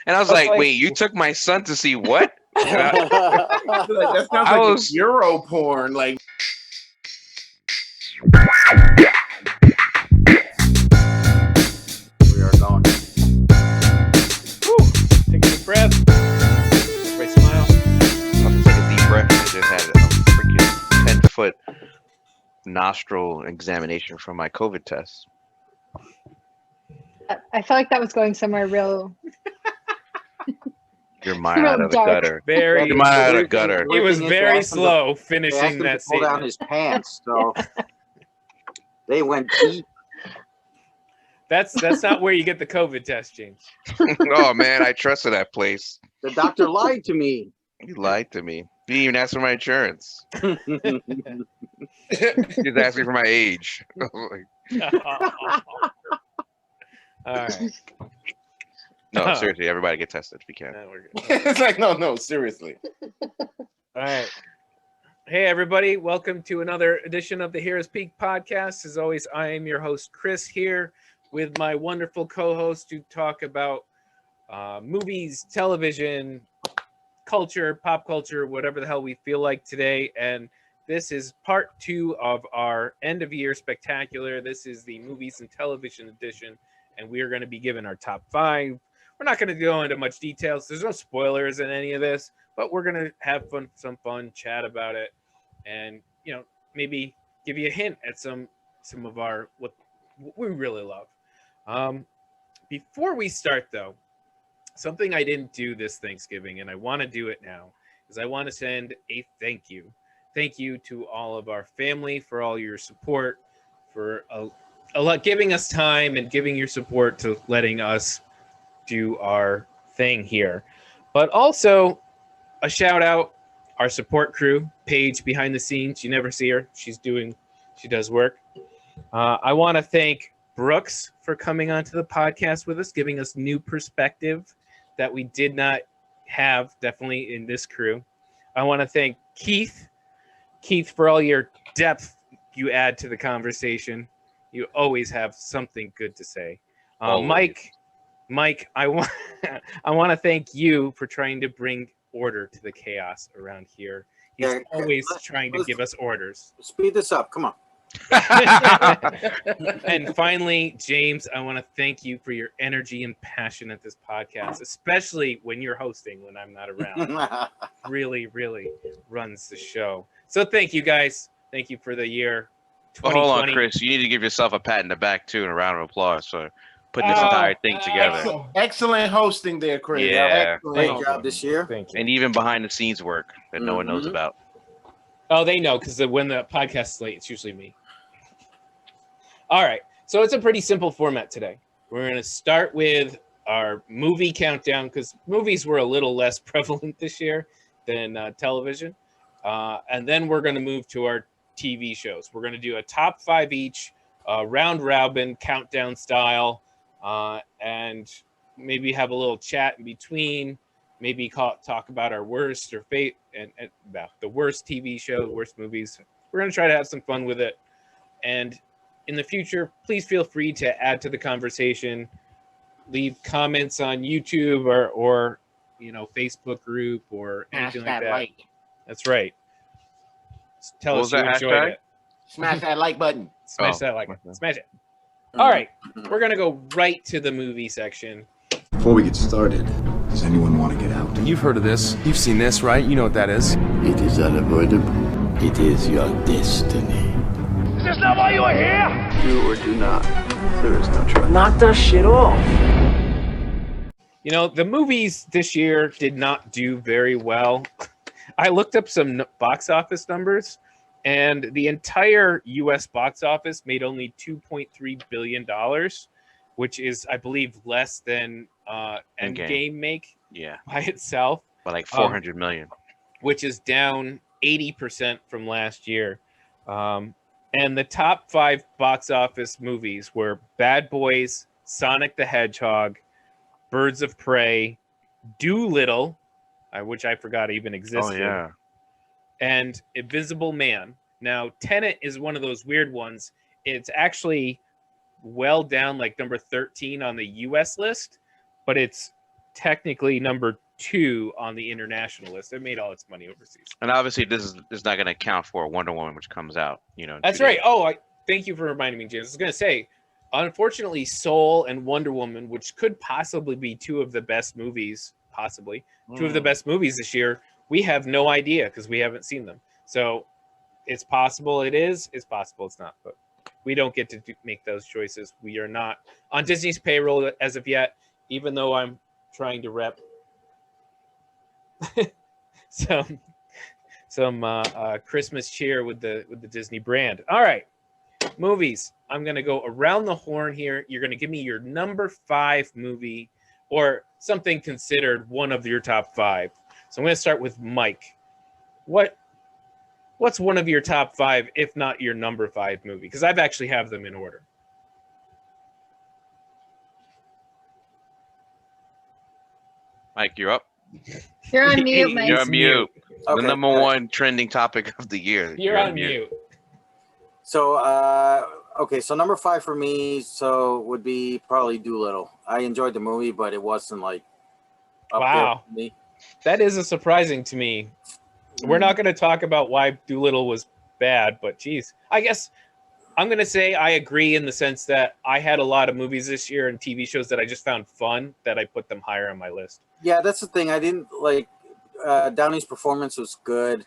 And I was like, wait, you took my son to see what? That sounds I like was- Euro porn. Like, We are going. Woo. Take a deep breath. Everybody smile. Nothing like a deep breath. I just had a freaking 10-foot nostril examination from my COVID test. I felt like that was going somewhere real. Your mind Real out of the dark. gutter. Very. Your mind out of the gutter. He was Everything is very asked him slow They asked finishing him that to pull down statement. his pants, so they went deep. That's not where you get the COVID test, James. Oh man, I trusted that place. The doctor lied to me. He lied to me. He didn't even ask for my insurance. He just asked me for my age. I was like, All right. no, seriously, everybody get tested if you can. Now we're good. it's like, no, seriously. All right. Hey, everybody. Welcome to another edition of the Heroes Peak podcast. As always, I am your host, Chris, here with my wonderful co-host to talk about movies, television, culture, pop culture, whatever the hell we feel like today. And this is part 2 of our end of year spectacular. This is the movies and television edition, and we are going to be giving our top 5. We're not going to go into much details. There's no spoilers in any of this, but we're going to have some fun chat about it, and maybe give you a hint at some of our what we really love. Before we start, though, something I didn't do this Thanksgiving, and I want to do it now, is I want to send a thank you to all of our family for all your support, for a lot giving us time and giving your support to letting us do our thing here. But also a shout out our support crew, Paige behind the scenes. You never see her. She does work. I want to thank Brooks for coming onto the podcast with us, giving us new perspective that we did not have definitely in this crew. I want to thank Keith for all your depth you add to the conversation. You always have something good to say. Mike, I want to thank you for trying to bring order to the chaos around here. He's always trying to give us orders. Speed this up. Come on. And finally, James, I want to thank you for your energy and passion at this podcast, especially when you're hosting when I'm not around. Really, really runs the show. So thank you, guys. Thank you for the year 2020. Hold on, Chris. You need to give yourself a pat in the back too and a round of applause for putting this entire thing together. Excellent hosting there, Chris. Yeah. Great job this year. Thank you. And even behind the scenes work that no one knows about. Oh, they know, because when the podcast is late, it's usually me. All right. So it's a pretty simple format today. We're going to start with our movie countdown, because movies were a little less prevalent this year than television. And then we're going to move to our TV shows. We're going to do a top 5 each, round robin, countdown style, and maybe have a little chat in between. Maybe talk about our worst or and about the worst TV show, worst movies. We're going to try to have some fun with it. And in the future, please feel free to add to the conversation. Leave comments on YouTube or Facebook group or anything like that. Like. That's right. Tell What us was you that enjoyed hashtag? it. Smash that like button. Smash that like button. Smash it. All right. We're going to go right to the movie section. Before we get started, does anyone want to get out? You've heard of this. You've seen this, right? You know what that is. It is unavoidable. It is your destiny. Do or do not. There is no choice. Knock that shit off. The movies this year did not do very well. I looked up some box office numbers, and the entire U.S. box office made only $2.3 billion, which is, I believe, less than Endgame make by itself. By like 400 million. Which is down 80% from last year. And the top 5 box office movies were Bad Boys, Sonic the Hedgehog, Birds of Prey, Dolittle, which I forgot even existed. Oh, yeah. And Invisible Man. Now, Tenet is one of those weird ones. It's actually well down, like number 13 on the U.S. list, but it's technically number 2 on the international list. It made all its money overseas. And obviously, this is not going to count for Wonder Woman, which comes out. In That's 2 right. days. Oh, thank you for reminding me, James. I was going to say, unfortunately, Soul and Wonder Woman, which could possibly be 2 of the best movies, possibly 2 of the best movies this year, we have no idea because we haven't seen them. So it's possible it is. It's possible it's not. But we don't get to make those choices. We are not on Disney's payroll as of yet, even though I'm trying to rep some Christmas cheer with the Disney brand. All right, movies. I'm gonna go around the horn here. You're gonna give me your number 5 movie or something considered one of your top 5. So I'm gonna start with Mike. What's one of your top 5, if not your number 5 movie? Because I've actually have them in order. Mike, you're up. You're on mute, Mike. You're on mute. Okay. The number 1 trending topic of the year. You're on mute. So, okay, so number 5 for me, would be probably Doolittle. I enjoyed the movie, but it wasn't like up there Wow. for me. That is surprising to me. We're not going to talk about why Doolittle was bad, but geez, I guess I'm going to say I agree in the sense that I had a lot of movies this year and TV shows that I just found fun that I put them higher on my list. Yeah, that's the thing. I didn't like Downey's performance was good.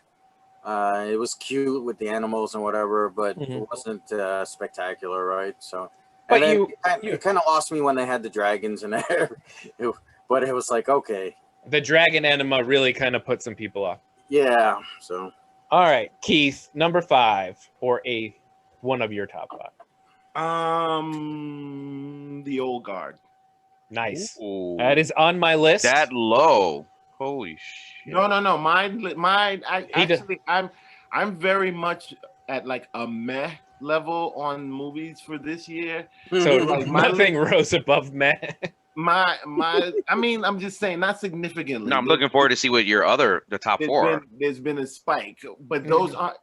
It was cute with the animals and whatever, but it wasn't spectacular, right? So, But and then you- it kind of lost me when they had the dragons in there. But it was like, okay, The dragon anima really kind of put some people off. yeah. So All right, Keith, number 5 or one of your top 5. The Old Guard. Nice. Ooh, That is on my list. that low. Holy shit. No. Mine. He does- I'm very much at like a meh level on movies for this year. So Like, my nothing rose above meh. I mean, I'm just saying, not significantly. No, I'm looking forward to see what the top 4 are. There's been a spike, but those aren't.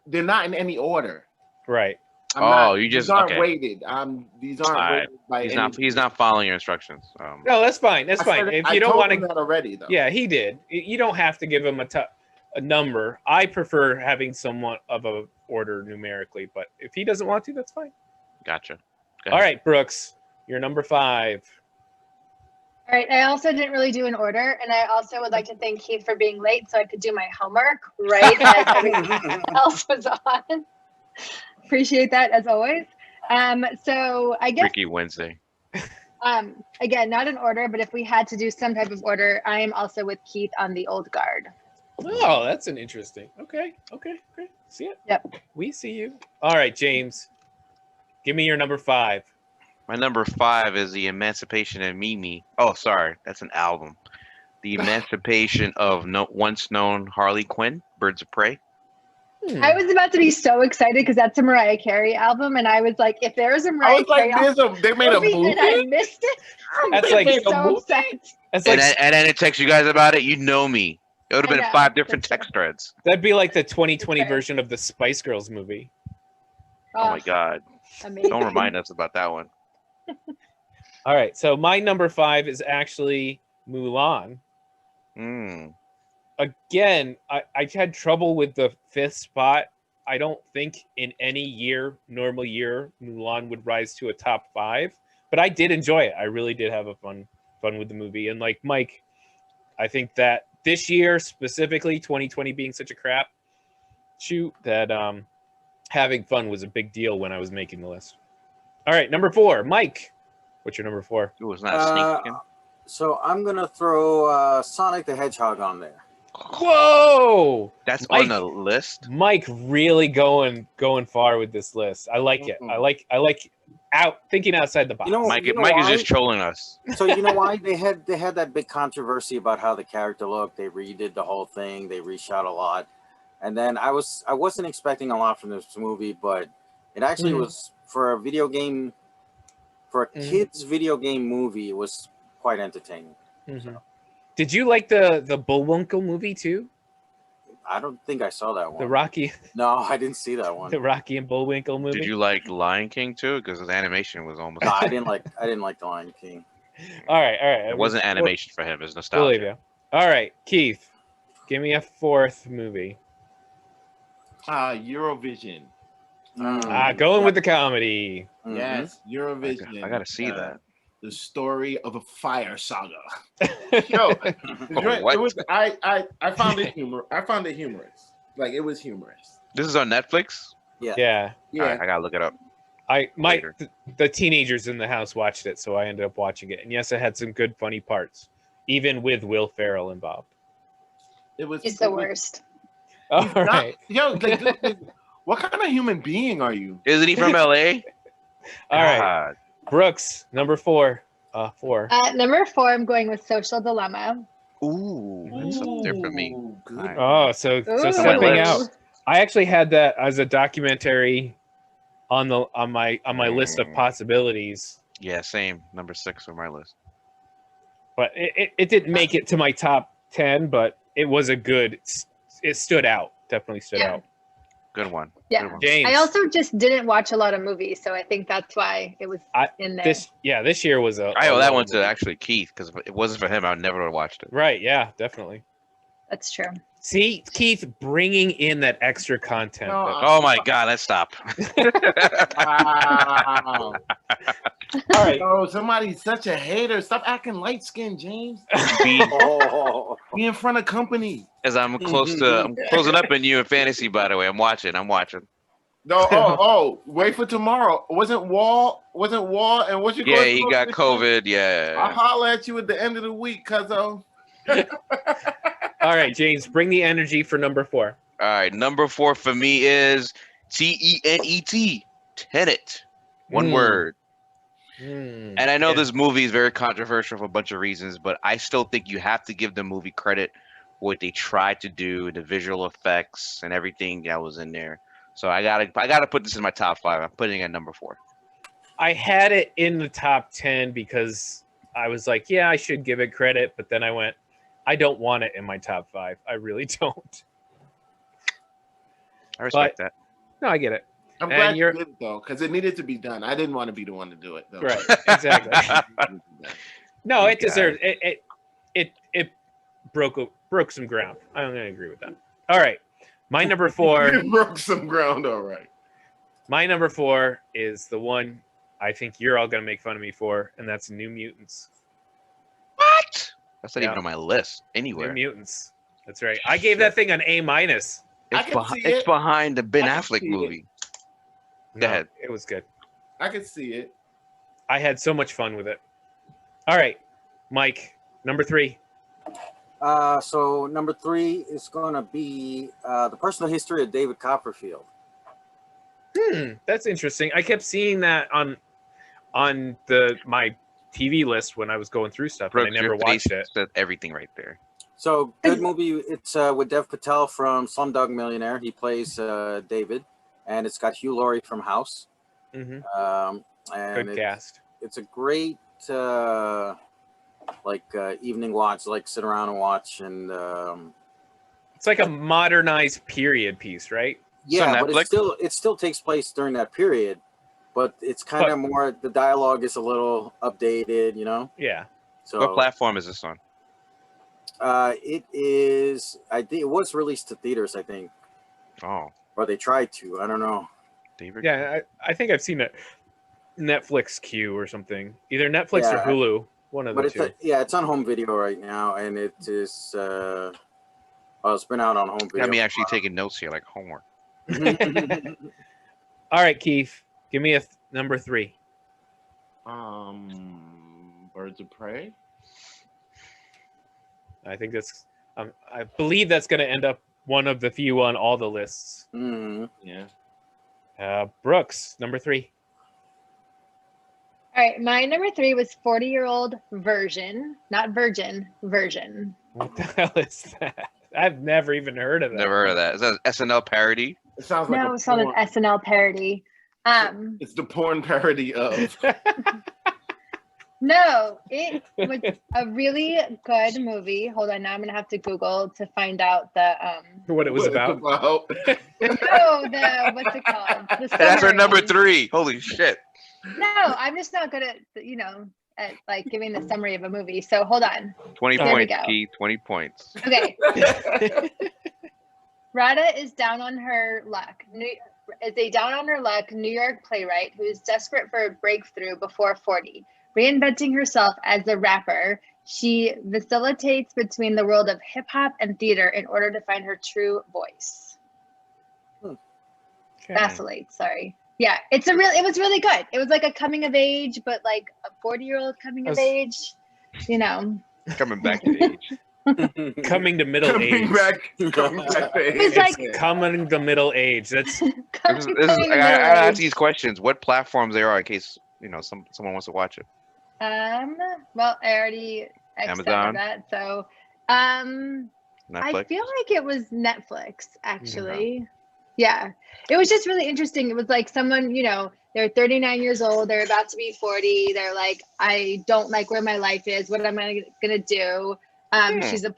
They're not in any order. Right. These aren't okay. weighted. These aren't Alright. weighted by He's any- not. He's not following your instructions. No, that's fine. That's I fine. said- If I you don't told want him to, that already, though. yeah, he did. You don't have to give him a number. I prefer having somewhat of a order numerically, but if he doesn't want to, that's fine. Gotcha. Go All ahead. right, Brooks, you're number 5. All right. I also didn't really do an order, and I also would like to thank Keith for being late so I could do my homework right as everything else was on. Appreciate that as always. So I guess Ricky Wednesday. again, not an order, but if we had to do some type of order, I am also with Keith on the Old Guard. Oh, that's an interesting. Okay. See it? Yep. We see you. All right, James, give me your number 5. My number 5 is The Emancipation of Mimi. Oh, sorry, that's an album. The Emancipation of once known Harley Quinn, Birds of Prey. I was about to be so excited because that's a Mariah Carey album, and I was like, if there is a I Mariah was like, Carey album they made a movie. and I missed it, I'm That's gonna like be a so movie? upset. That's And, like and then it texts you guys about it. You know me. It would have I been know, 5 different that's text threads. that'd be like the 2020 fair. version of the Spice Girls movie. Oh my God. Amazing. Don't remind us about that one. All right, so my number 5 is actually Mulan. Mm. Again, I had trouble with the 5th spot. I don't think in any normal year, Mulan would rise to a top 5, but I did enjoy it. I really did have fun with the movie. And like Mike, I think that this year specifically, 2020 being such a crap shoot, that having fun was a big deal when I was making the list. All right, number 4, Mike. What's your number 4? It was not a sneak peek. So I'm gonna throw Sonic the Hedgehog on there. Whoa! That's Mike. on the list. Mike really going far with this list. I like it. I like thinking outside the box. You know, Mike is why? just trolling us. So you know why they had that big controversy about how the character looked. They redid the whole thing. They reshot a lot, and then I wasn't expecting a lot from this movie, but it actually was for a video game, for a kids video game movie. It was quite entertaining. Did you like the Bullwinkle movie too? I don't think I saw that one. The Rocky No, I didn't see that one. the Rocky and Bullwinkle movie? Did you like Lion King too? Because the animation was almost. No, I didn't like the Lion King. All right. It wasn't animation for him. It was We'll leave nostalgia. you. All right, Keith, give me a fourth movie. Eurovision. Going with the comedy. Mhm. Yes, Eurovision. I gotta see that. The story of a fire saga. Yo, What? it was. I found it humorous. Like it was humorous. This is on Netflix. Yeah. Yeah. All right, I gotta look it up. Later. The teenagers in the house watched it, so I ended up watching it. And yes, it had some good, funny parts, even with Will Ferrell involved. It was. He's the worst. All right. Yo, like, what kind of human being are you? Isn't he from LA? All right. God. Brooks, number 4. 4. Number 4, I'm going with Social Dilemma. Ooh, that's up there for me. Ooh, good. Alright. Oh, so Ooh. stepping lips. out. I actually had that as a documentary on my list of possibilities, Yeah, same. Number 6 on my list. but it didn't make it to my top 10. But it was a good. It stood out. Definitely stood Yeah. out. Good one. Yeah. Good one. James. I also just didn't watch a lot of movies, so I think that's why it was in there. This year was a. I owe a that long one to movie. actually Keith because if it wasn't for him, I would never have watched it. Right. Yeah. Definitely. That's true. See, Keith bringing in that extra content. No, that- Oh my God, let's stop. Wow. all right. Oh, somebody's such a hater. Stop acting light skinned, James. Oh, Be in front of company. As I'm closing up in you in fantasy, by the way. I'm watching. No, wait for tomorrow. Wasn't Wall and what you Yeah, call he got it? COVID. I'll Yeah. holler at you at the end of the week, cuzzo. All right, James, bring the energy for number 4. All right, number 4 for me is Tenet. Tenet. One word. And I know Yeah. this movie is very controversial for a bunch of reasons, but I still think you have to give the movie credit for what they tried to do, the visual effects and everything that was in there. So I gotta put this in my top 5. I'm putting it at number 4. I had it in the top 10 because I was like, yeah, I should give it credit, but then I went, I don't want it in my top 5. I really don't. I respect that. No, I get it. I'm And glad you you're- did though, because it needed to be done. I didn't want to be the one to do it though. Right, exactly. No, it You got deserved it broke some ground. I'm gonna agree with that. All right. My number 4. You broke some ground, all right. My number 4 is the one I think you're all gonna make fun of me for, and that's New Mutants. What? That's not Yeah. even on my list New anywhere. Mutants. That's right. I gave that thing an A-. I It's, can see it's it. behind the Ben I can Affleck see it. movie. No, ahead. it was good. I could see it. I had so much fun with it. All right, Mike, number 3. so number 3 is gonna be the personal history of David Copperfield. That's interesting. I kept seeing that on my TV list when I was going through stuff, and I Brooks, never your face watched it. said everything right there. So good movie. It's with Dev Patel from Slumdog Millionaire. He plays David, and it's got Hugh Laurie from House. Hmm. And Good cast. it's a great evening watch, like sit around and watch, and It's like a modernized period piece, right? yeah, but Netflix? it still takes place during that period, but it's kind of more, the dialogue is a little updated, you know. Yeah. So What platform is this on? it is. I think it was released to theaters, I think, Oh, or they tried to. I don't know. David. Yeah, I think I've seen it. Netflix queue or something. Either Netflix or Yeah. Hulu. One of But the it's two. it's on home video right now, and it is. It's been out on home video. Got me actually taking notes here, like homework. All right, Keith, give me a number 3. Birds of Prey. I think that's. I believe that's going to end up one of the few on all the lists. Mhm. Yeah. Brooks, number 3. All right, my number 3 was 40-year-old version, not virgin, version. What the hell is that? I've never even heard of that. Never heard of that. Is that an SNL parody? It sounds like No, a it's not an porn. SNL parody. It's the porn parody of. No, it was a really good movie. Hold on, now I'm gonna have to Google to find out the what it was what it's about. about. the what's it called? The That's our number summary. 3. Holy shit. No, I'm just not good at at like giving the summary of a movie. So hold on. 20 There we points, go. Keith. 20 points. Okay. Rada is down on her luck. Is a down on her luck New York playwright who is desperate for a breakthrough before 40. Reinventing herself as a rapper, she vacillates between the world of hip hop and theater in order to find her true voice. Vacillates, sorry. Yeah, it was really good. It was like a coming of age, but like a 40-year-old coming of age, you know. Coming back to age. Coming to middle age. Coming back to It was age. like Coming to middle age. That's I coming gotta of ask age. these questions. What platforms they are in case someone wants to watch it? Well, I already Amazon? that. So I Netflix. feel like it was Netflix, actually. Yeah. It was just really interesting. It was like someone, they're 39 years old, they're about to be 40. They're like, I don't like where my life is. What am I gonna do? She's a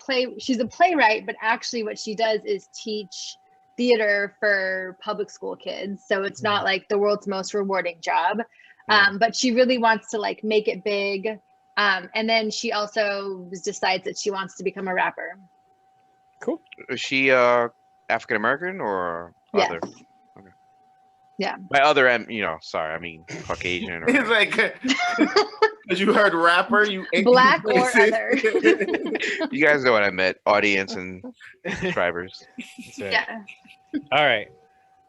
playwright, but actually what she does is teach theater for public school kids. So it's not like the world's most rewarding job. But she really wants to like make it big. And then she also decides that she wants to become a rapper. cool. Is she African American or Yes. other? Okay. Yeah. By other, sorry, I mean Caucasian. It's Or, like, because you heard rapper, you Black or racist. other. you guys know what I meant. Audience and subscribers. That's it. Yeah. All right.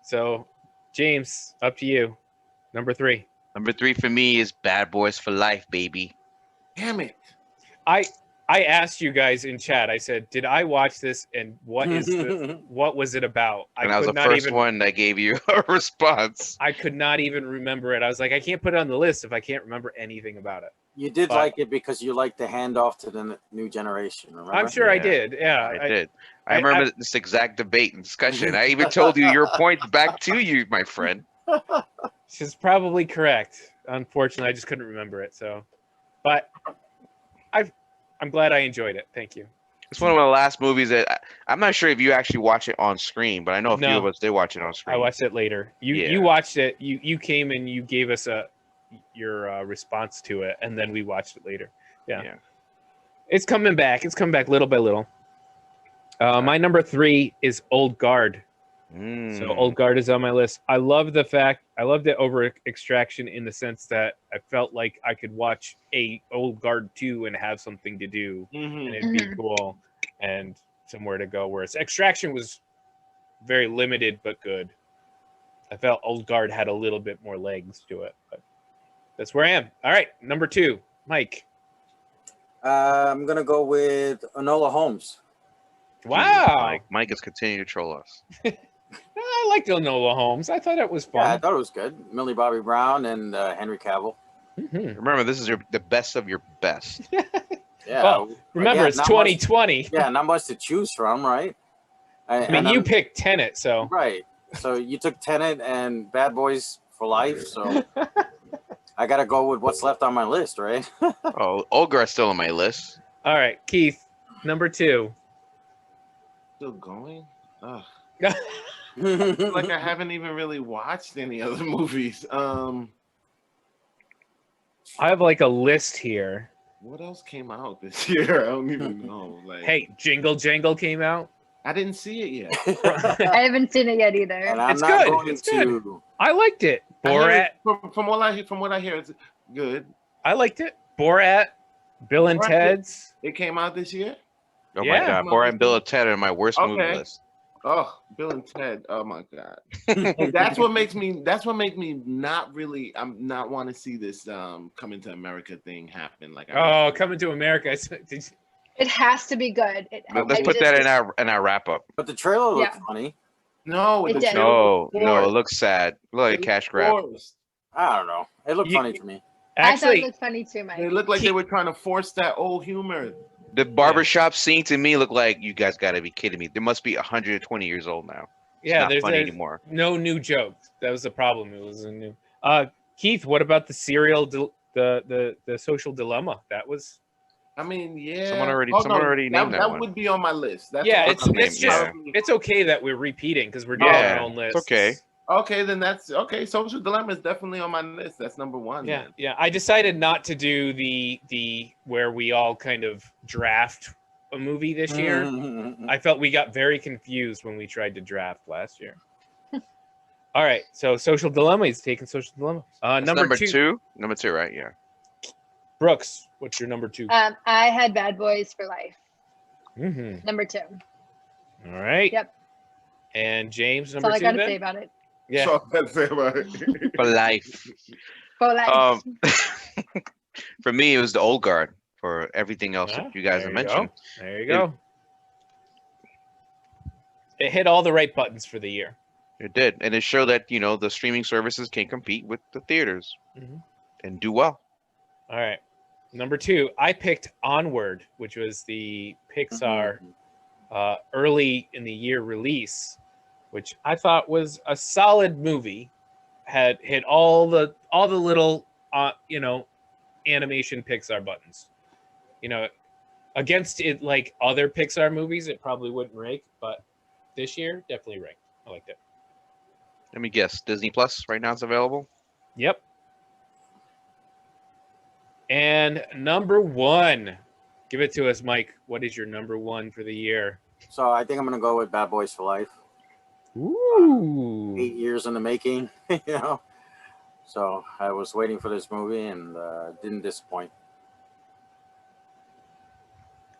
So, James, up to you. Number 3. Number 3 for me is Bad Boys for Life, baby. Damn it. I asked you guys in chat. I said, "Did I watch this? And what was it about?" And that was the first one that gave you a response. I could not even remember it. I was like, I can't put it on the list if I can't remember anything about it. You did But- like it because you like to hand off to the new generation. Remember? I'm sure I Yeah, did. Yeah, I did. I I- remember this exact debate and discussion. I even told you your points back to you, my friend. She's probably correct. Unfortunately, I just couldn't remember it. So, but I'm glad I enjoyed it. Thank you. It's one of the last movies that I'm not sure if you actually watch it on screen, but I know a few No. of us did watch it on screen. I watched it later. You Yeah. you watched it. You came and you gave us your response to it, and then we watched it later. Yeah. It's coming back. It's coming back little by little. My number 3 is Old Guard. So Old Guard is on my list. I loved it over Extraction in the sense that I felt like I could watch a Old Guard 2 and have something to do, and it'd be cool and somewhere to go. Whereas Extraction was very limited but good. I felt Old Guard had a little bit more legs to it, but that's where I am. All right, number 2, Mike. I'm gonna go with Enola Holmes. Wow, Mike is continuing to troll us. I liked Enola Holmes. I thought it was Yeah, I fun. thought it was good. Millie Bobby Brown and Henry Cavill. Mhm. Remember, this is the best of your best. Yeah. Well, Remember, yeah, it's not 2020. Yeah, not much to choose from, right? I mean, you picked Tenet, so right. So you took Tenet and Bad Boys for Life. So I gotta go with what's left on my list, right? Oh, Olga is still on my list. all right, Keith, number 2. Still going? Ugh. I feel like I haven't even really watched any other movies. I have like a list here. What else came out this year? I don't even know. Like, Hey, Jingle Jangle came out. I didn't see it yet. I haven't seen it yet either. And I'm It's not good. going It's to. I liked it. I hear Borat. it- from what I hear, it's good. I liked it. Borat, Bill and Borat. Ted's. It came out this year. Oh Yeah. my God, Borat and Bill and Ted are my worst movie Okay. list. Oh, Bill and Ted. Oh my God. That's what makes me not really. I'm not want to see this coming to America thing happen. Like, Oh, Coming to America. It has to be good. Let's put that in our wrap up. But the trailer looked Yeah. funny. no, It the did. trailer No, was no, it forced. looks sad. Look like a It cash was grab. forced. I don't know. It looked You- funny to me. I thought it Actually, looked funny too, Mike. It looked like they were trying to force that old humor. The barbershop scene to me looked like you guys got to be kidding me. There must be 120 years old now. It's yeah, not there's funny anymore. no new jokes. That was the problem. It was a new. Keith, what about the the social dilemma? That was. I mean, yeah. Someone already that, named that one. would be on my list. That's Yeah, on it's my name, it's just yeah. it's okay that we're repeating because we're doing Yeah, our own list. it's okay. Okay, then that's okay. Social Dilemma is definitely on my list. That's number one. Yeah, then. yeah. I decided not to do the where we all kind of draft a movie this year. I felt we got very confused when we tried to draft last year. All right, so Social Dilemma is taking Social Dilemma. That's Number two, Number two, right? Yeah. Brooks. What's your number two? I had Bad Boys for Life. Mm-hmm. Number 2. All right. Yep. And James, That's number all I 2. gotta Then? say about it. Yeah. So that's it, right? For life. For life. For me, it was the old guard. For everything else that you guys have mentioned. There you go. It hit all the right buttons for the year. It did, and it showed that the streaming services can compete with the theaters and do well. All right. Number 2, I picked Onward, which was the Pixar early in the year release, which I thought was a solid movie. Had hit all the little animation Pixar buttons. Against it like other Pixar movies, it probably wouldn't rank, but this year definitely ranked. I liked it. Let me guess. Disney Plus right now it's available. Yep. And number 1, give it to us, Mike. What is your number 1 for the year? So I think I'm gonna go with Bad Boys for Life. Ooh. 8 years in the making, So I was waiting for this movie and didn't disappoint.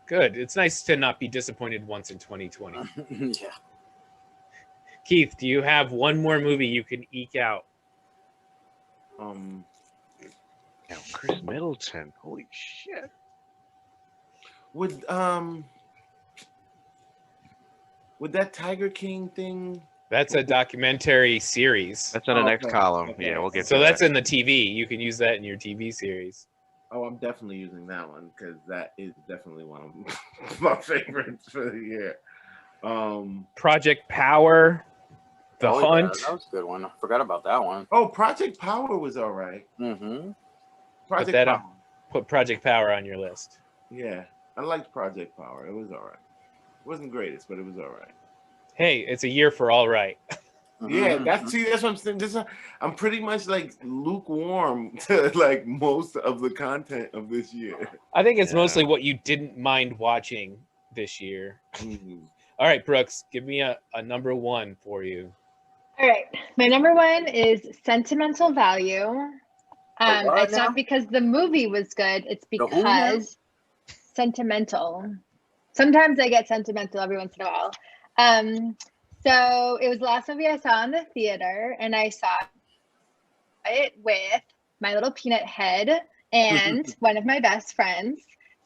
Good. It's nice to not be disappointed once in 2020. Yeah. Keith, do you have one more movie you can eke out? Now, Chris Middleton. Holy shit. Would that Tiger King thing? That's a documentary series. That's in the next Okay. column. Okay. Yeah, we'll get So to that's that. in the TV. You can use that in your TV series. Oh, I'm definitely using that one because that is definitely one of my favorites for the year. Project Power, The Oh, yeah, Hunt. that was a good one. I forgot about that one. Oh, Project Power was all right. Mm-hmm. Project that Power. on. Put Project Power on your list. Yeah, I liked Project Power. It was all right. It wasn't the greatest, but it was all right. Hey, it's a year for all right. Yeah, Mm-hmm. that's what I'm saying. I'm pretty much like lukewarm to like most of the content of this year. I think it's Yeah. mostly what you didn't mind watching this year. Mhm. All right, Brooks, give me a number 1 for you. All right. My number 1 is Sentimental Value. what It's now? not because the movie was good. It's The who now? because sentimental. Sometimes I get sentimental every once in a while. So it was the last movie I saw in the theater, and I saw it with my little peanut head and one of my best friends.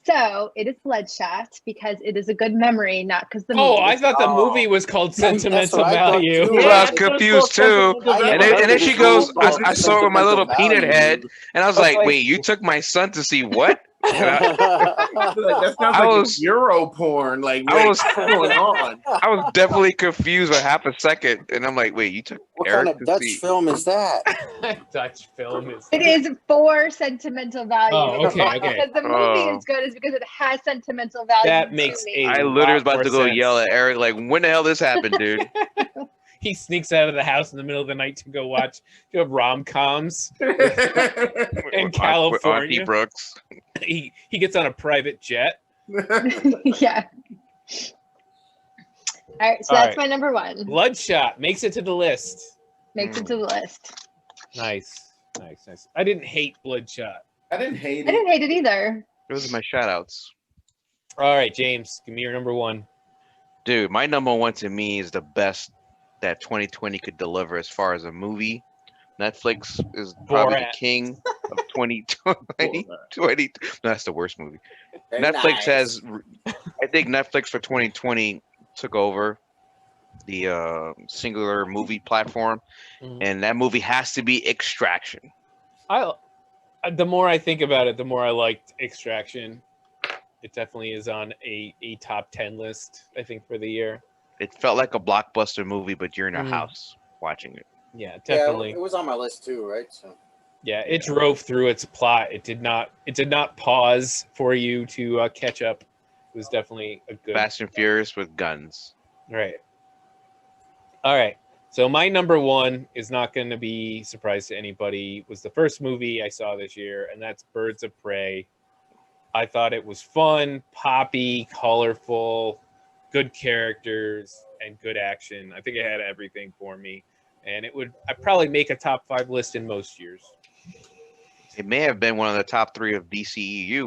So it is Bloodshot because it is a good memory, not because the movie. Oh, I was thought the Oh. movie was called That's Sentimental what I thought Value. too. Well, I was that's confused so too. sentimental And value. then she goes, I saw it with my little Sentimental peanut head, value. and I was like, wait, you took my son to see what? Like, that sounds I like was- Euro porn. Like, I wait, was- what's going on? I was definitely confused for half a second, and I'm like, wait, you took What Eric kind of to Dutch see? film is that? Dutch film is. It is for sentimental value. Oh, It's okay, not okay. because the movie Oh. is good. It's because it has sentimental value. That to makes me. I a literally was lot about to more go sense. yell at Eric, like, when the hell this happened, dude? He sneaks out of the house in the middle of the night to go watch rom-coms in With Auntie California. Brooks. He gets on a private jet. Yeah. All right, so All that's right. my number 1. Bloodshot makes it to the list. Makes it to the list. Nice. I didn't hate Bloodshot. I didn't hate I didn't it. hate it either. Those are my shout outs. All right, James, give me your number 1. Dude, my number 1 to me is the best that 2020 could deliver as far as a movie. Netflix is probably Borat. the king of 2020. No, that's the worst movie. Netflix has, I think Netflix for 2020 took over the singular movie platform, Mhm. and that movie has to be Extraction. The more I think about it, the more I liked Extraction. It definitely is on a top 10 list, I think, for the year. It felt like a blockbuster movie, but you're in a Mm. house watching it. Yeah, Yeah, definitely. it was on my list too, right? So Yeah, it drove through its plot. It did not pause for you to catch up. It was definitely a good. Fast and Furious with guns. Right. All right. So my number one is not going to be surprise to anybody. Was the first movie I saw this year, and that's Birds of Prey. I thought it was fun, poppy, colorful, good characters, and good action. I think it had everything for me, and I'd probably make a top 5 list in most years. It may have been one of the top 3 of DCEU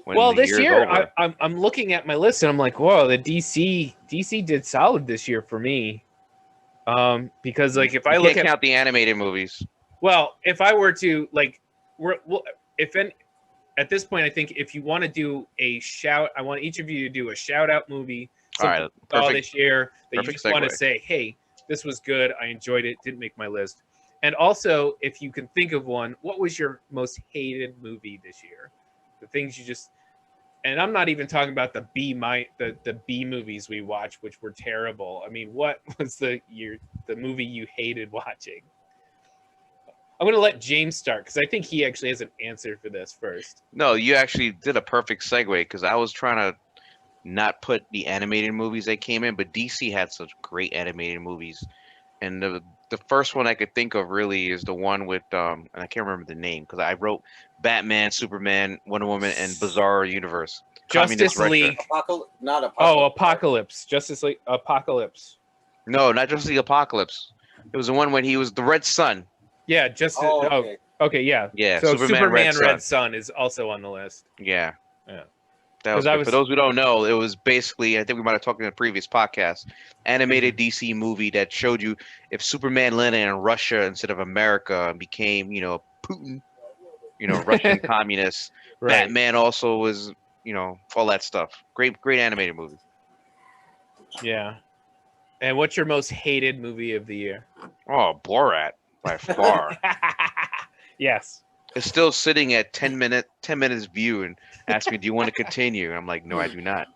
when Well, the this year's year over. I'm looking at my list and I'm like, whoa, the DC did solid this year for me. Because like if I You look can't at count the animated movies. well, if I were to like, at this point, I think if you want to do a shout, I want each of you to do a shout out movie. All Something right, you saw perfect. this year that you perfect just want to segue. say, hey, this was good. I enjoyed it. Didn't make my list. And also, if you can think of one, what was your most hated movie this year? The things you just, and I'm not even talking about the B movies we watched, which were terrible. I mean, what was the movie you hated watching? I'm going to let James start because I think he actually has an answer for this first. No, you actually did a perfect segue because I was trying to not put the animated movies that came in, but DC had such great animated movies. And the first one I could think of really is the one with and I can't remember the name because I wrote Batman, Superman, Wonder Woman, and Bizarre Universe. Justice Communist Russia. League. Not Oh, Apocalypse. Justice League. Apocalypse. No, not just the Apocalypse. It was the one when he was the Red Sun. Yeah, Justice. Oh, Oh, okay. okay, yeah. Yeah, So Superman, Red Sun is also on the list. Yeah. Yeah. That was, 'Cause I good. was- For those who don't know, it was basically, I think we might have talked in a previous podcast, animated Mm-hmm. DC movie that showed you if Superman landed in Russia instead of America and became, Putin, Russian communist. Right. Batman also was, all that stuff. Great animated movie. Yeah. And what's your most hated movie of the year? Oh, Borat by far. Yes. It's still sitting at 10 minutes view and asks me, do you want to continue? And I'm like, no, I do not.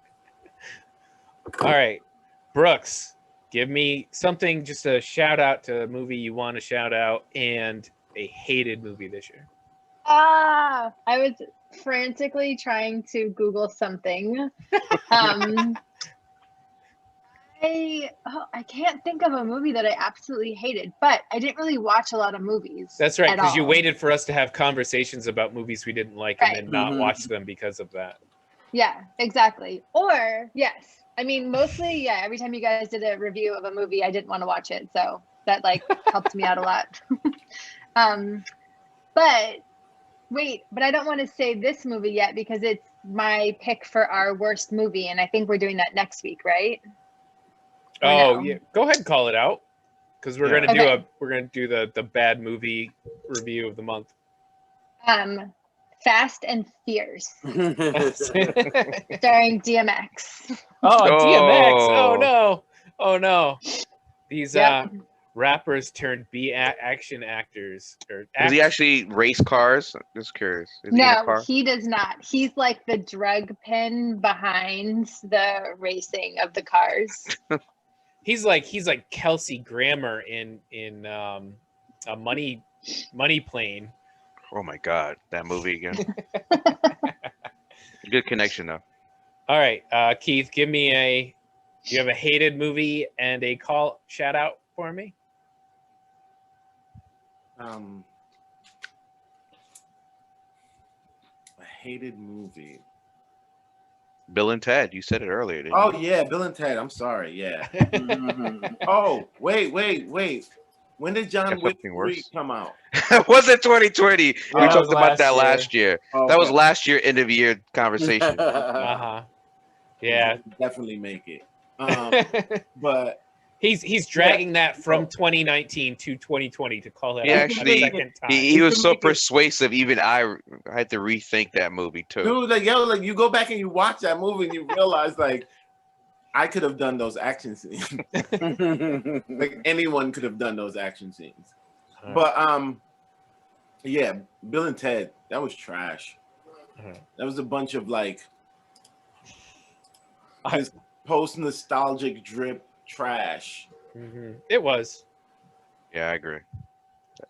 All right. Brooks, give me something, just a shout out to a movie you want to shout out and a hated movie this year. I was frantically trying to Google something. I can't think of a movie that I absolutely hated, but I didn't really watch a lot of movies. That's right, at because you all. waited for us to have conversations about movies we didn't like Right. and then not Mhm. watch them because of that. Yeah, exactly. Or yes, I mean mostly yeah. Every time you guys did a review of a movie, I didn't want to watch it, so that like helped me out a lot. But I don't want to say this movie yet because it's my pick for our worst movie, and I think we're doing that next week, right? Or Oh no? yeah, go ahead and call it out, because we're Yeah. gonna do the bad movie review of the month. Fast and Fierce, Oh, starring DMX. DMX! Oh. Oh no! These Yep. rappers turned action actors. Or Does he act- actually race cars? Just curious. Is he in a No, car? he does not. He's like the drug pin behind the racing of the cars. He's like Kelsey Grammer in a Money Plane. Oh my God, that movie again. Good connection though. All right, Keith, give me you have a hated movie and a shout out for me? A hated movie. Bill and Ted. You said it earlier, didn't Oh you? yeah, Bill and Ted. I'm sorry. Yeah. Mhm. Oh wait. When did John Got Wick something 3 worse? come out? Was it 2020? We that was talked about that last last year. Oh, That was okay. last year, end of year conversation. Uh-huh. Yeah. Definitely make it. But He's dragging that from 2019 to 2020 to call that He out actually- a second time. He was so Make it- persuasive. Even I had to rethink that movie too. dude, like you go back and you watch that movie and you realize like I could have done those action scenes. Like anyone could have done those action scenes. All right. But yeah, Bill and Ted, that was trash. Alright. That was a bunch of like I- this post nostalgic drip trash. Mhm. It was. Yeah, I agree.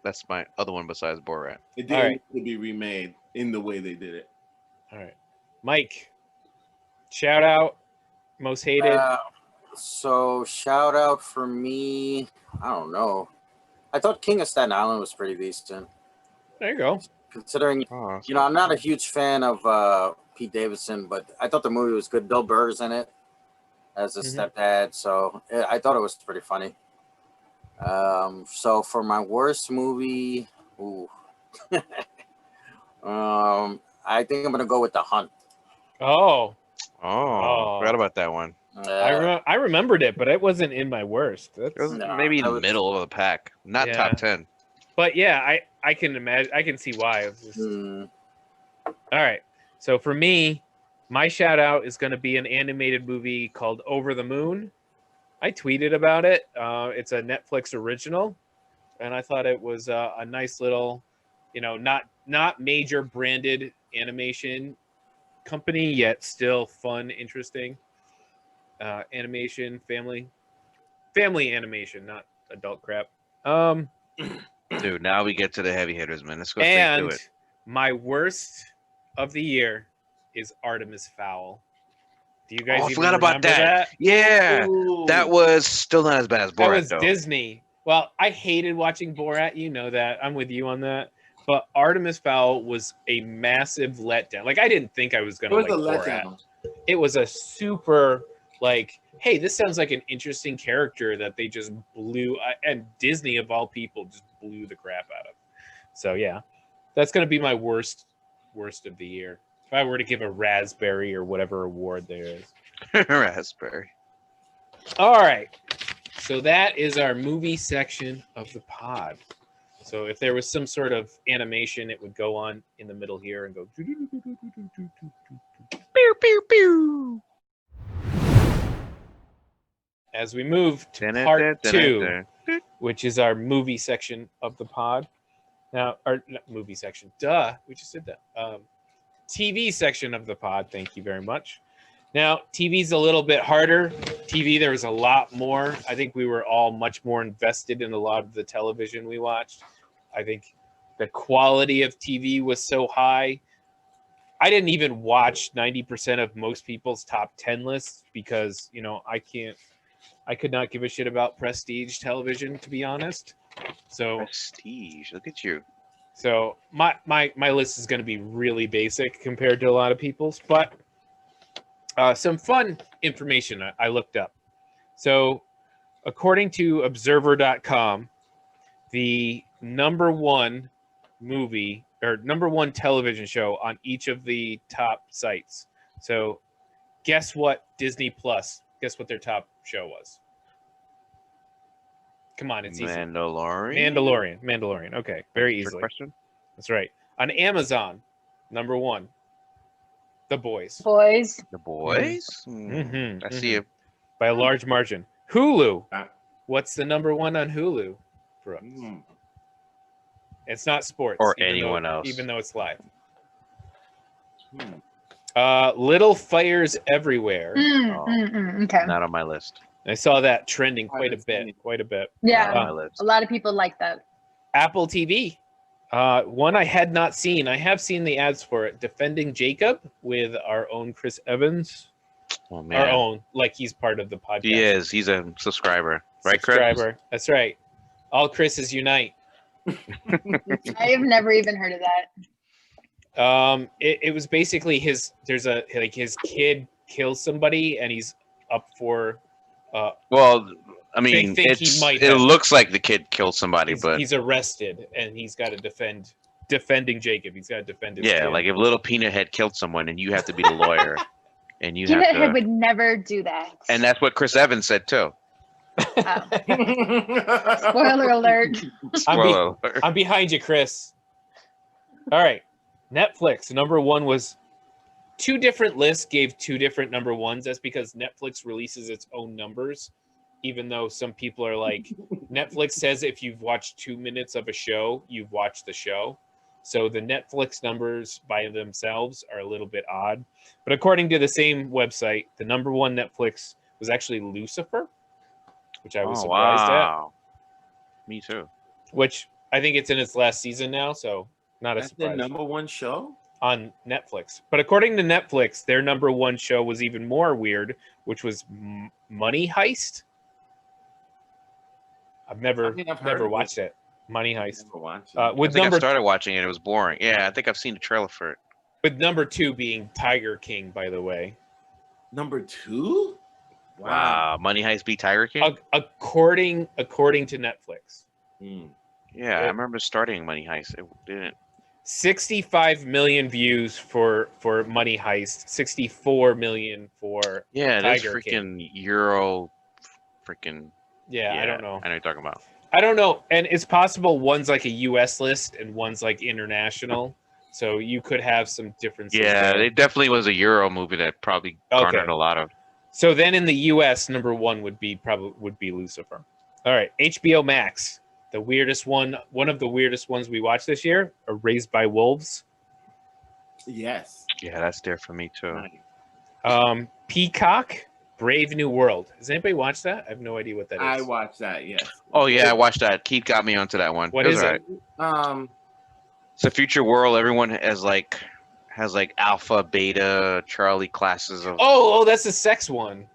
That's my other one besides Borat. It All didn't right. need to be remade in the way they did it. All right. Mike, shout out, most hated. So shout out for me. I don't know. I thought King of Staten Island was pretty decent. There you go. Considering, Oh, you know, I'm not a huge fan of Pete Davidson, but I thought the movie was good. Bill Burr's in it as a stepdad, so I thought it was pretty funny. So for my worst movie, I think I'm gonna go with The Hunt. Oh, forgot about that one. I remembered it, but it wasn't in my worst. That's, It was No, maybe in that the was- middle of the pack, not Yeah. top 10. but yeah, I can imagine. I can see why. It was just, all right. So for me, my shout out is going to be an animated movie called Over the Moon. I tweeted about it. It's a Netflix original, and I thought it was a nice little, you know, not major branded animation company, yet still fun, interesting animation, family animation, not adult crap. Dude, now we get to the heavy hitters, man. Let's go straight to And it. my worst of the year is Artemis Fowl. Do you guys Oh, I even forgot about remember that. Yeah, Ooh. that was still not as bad as That Borat, was though. Disney. Well, I hated watching Borat. You know that. I'm with you on that. But Artemis Fowl was a massive letdown. Like, I didn't think I was going It to was like a Borat. letdown. It was a super, like, hey, this sounds like an interesting character that they just blew. And Disney, of all people, just blew the crap out of. So, yeah, that's going to be my worst of the year. If I were to give a raspberry or whatever award there is. Raspberry. All right. So that is our movie section of the pod. So if there was some sort of animation, it would go on in the middle here and go. Pew, pew, pew. As we move to part 2, which is our movie section of the pod. Now, our not movie section. Duh, we just did that. TV section of the pod. Thank you very much. Now, TV's a little bit harder. TV, there was a lot more. I think we were all much more invested in a lot of the television we watched. I think the quality of TV was so high. I didn't even watch 90% of most people's top 10 lists because, you know, I could not give a shit about prestige television, to be honest. So Prestige. Look at you. so my list is going to be really basic compared to a lot of people's, but some fun information I looked up. So according to observer.com, the number one movie or number one television show on each of the top sites. So guess what? Disney Plus. Guess what their top show was? Come on, it's easy. Mandalorian. Okay, very Trick easily. question? That's right. On Amazon, number one, The Boys. Boys. The boys? Mhm, I see you. By a large margin. Hulu. Ah. What's the number one on Hulu? Brooks? Mm. It's not sports. Or even anyone though- else. Even though it's live. Hmm. Little Fires Everywhere. Okay. Not on my list. I saw that trending I quite a haven't seen bit. it. Quite a bit. Not Yeah. on my list. A lot of people like that. Apple TV. One I had not seen. I have seen the ads for it. Defending Jacob with our own Chris Evans. Oh, Our man. own, like he's part of the podcast. He is. He's a subscriber. Right, Chris? Subscriber. That's right. All Chris's unite. I have never even heard of that. It was basically his kid kills somebody and he's up for Well, I mean, think he might it have. looks like the kid killed somebody, but he's arrested and he's got to defending Jacob. He's got to defend his yeah, kid. like if Little Peanut had killed someone and you have to be the lawyer, and you Peanut have Head to, would never do that. and that's what Chris Evans said too. Oh. Spoiler alert. Spoiler alert. I'm behind you, Chris. All right. Netflix number one was two different lists gave two different number ones. That's because Netflix releases its own numbers, even though some people are like, Netflix says if you've watched 2 minutes of a show, you've watched the show. So the Netflix numbers by themselves are a little bit odd. But according to the same website, the number one Netflix was actually Lucifer, which I was surprised at. wow. Me too. Which I think it's in its last season now, so not a That's the surprise number one show? on Netflix. But according to Netflix, their number one show was even more weird, which was Money Heist. I've never I mean, I've heard never of it. watched it. Money Heist. Never watched it. I With think I number started watching it. It was boring. Yeah, I think I've seen the trailer for it. with number 2 being Tiger King, by the way. Number 2? Wow, Money Heist beat Tiger King. According to Netflix. Mm. Yeah, I remember starting Money Heist. It didn't. 65 million views for Money Heist, 64 million for Yeah, this Tiger freaking Euro, freaking. I don't know. I know what you're talking about. I don't know, and it's possible one's like a U.S. list and one's like international, so you could have some differences. Yeah, there. it definitely was a Euro movie that probably garnered a lot of. So then in the U.S., number 1 would be Lucifer. All right, HBO Max, the weirdest one of the weirdest ones we watched this year, are Raised by Wolves. Yes. Yeah, that's there for me too. Nice. Peacock, Brave New World. Has anybody watched that? I have no idea what that is. I watched that. Yes. Oh yeah, I watched that. Keith got me onto that one. What was is it? alright. It's a future world. Everyone has like alpha, beta, Charlie classes of. Oh, that's the sex one.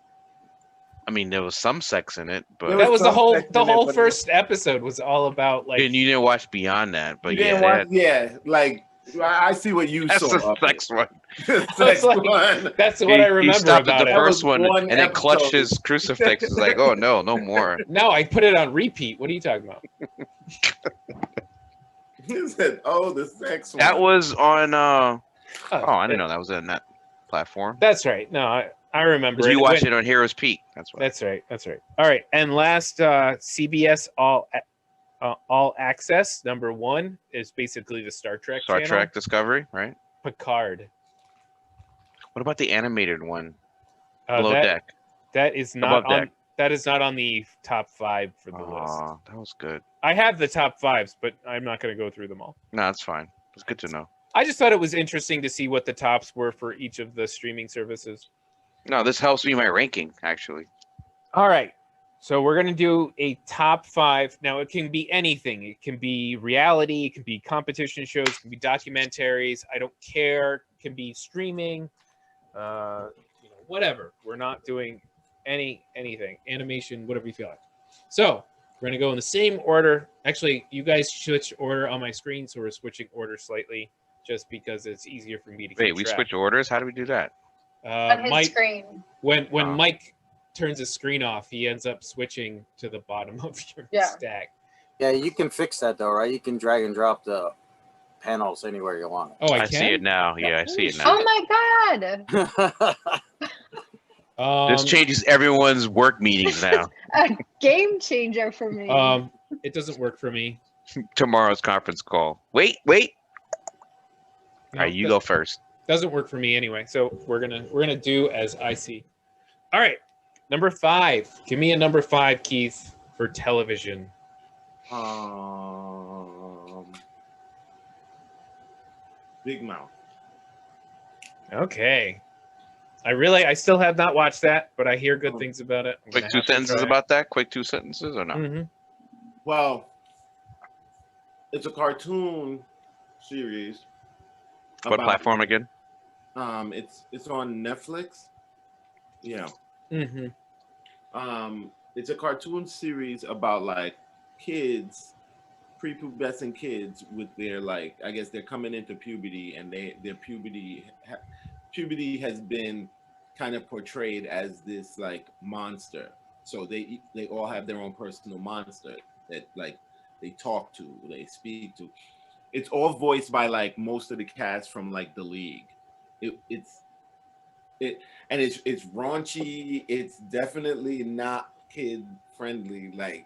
I mean, there was some sex in it, but There That was the some whole sex in the it, whole but- first episode was all about like and you didn't watch beyond that. But You yeah, didn't they watch, had- yeah, like I see what you that's saw. the of sex one. it. Sex like- one. that's what I He remember stopped about at the it. That was first one one and then clutched episode. his crucifix. It's like, oh no, no more. No, I put it on repeat. What are you talking about? He said, "Oh, the sex one." That was on. Oh, Oh, I didn't know that was on that platform. That's right. No, I remember. Because we It watched went- it on Heroes Peak. That's why. That's right. That's right. All right. And last, CBS All Access number 1 is basically the Star Trek. Star channel. Trek Discovery, right? Picard. What about the animated one? Below Deck. That is not Above on. Deck. That is not on the top 5 for the list. Oh, that was good. I have the top 5s, but I'm not going to go through them all. No, that's fine. It's good to know. I just thought it was interesting to see what the tops were for each of the streaming services. No, this helps me my ranking actually. All right. So we're going to do a top 5. Now, it can be anything. It can be reality. It can be competition shows. It can be documentaries. I don't care. It can be streaming. Whatever. We're not doing anything. Animation, whatever you feel like. So we're going to go in the same order. Actually, you guys switch order on my screen, so we're switching order slightly just because it's easier for me to keep Wait, we track. switch orders? How do we do that? On his Mike, screen. when Oh. Mike turns his screen off, he ends up switching to the bottom of your Yeah. stack. Yeah, you can fix that though, right? You can drag and drop the panels anywhere you want. Oh, I I see it can. now. Yeah, I see it now. Oh my god! This changes everyone's work meetings now. A game changer for me. It doesn't work for me. Tomorrow's conference call. Wait. No, All right, you that go first. Doesn't work for me anyway. So we're gonna do as I see. All right, number 5. Give me a number 5, Keith, for television. Big Mouth. Okay. I still have not watched that, but I hear good things about it. Quick 2 sentences about that. Quick 2 sentences or no? Mm-hmm. Well, it's a cartoon series. What about- platform again? It's on Netflix. Yeah. Mm-hmm. It's a cartoon series about like kids, prepubescent kids with their like, I guess they're coming into puberty, and their puberty has been kind of portrayed as this like monster. So they all have their own personal monster that like they talk to, they speak to. It's all voiced by like most of the cast from like The League. It's raunchy. It's definitely not kid friendly. Like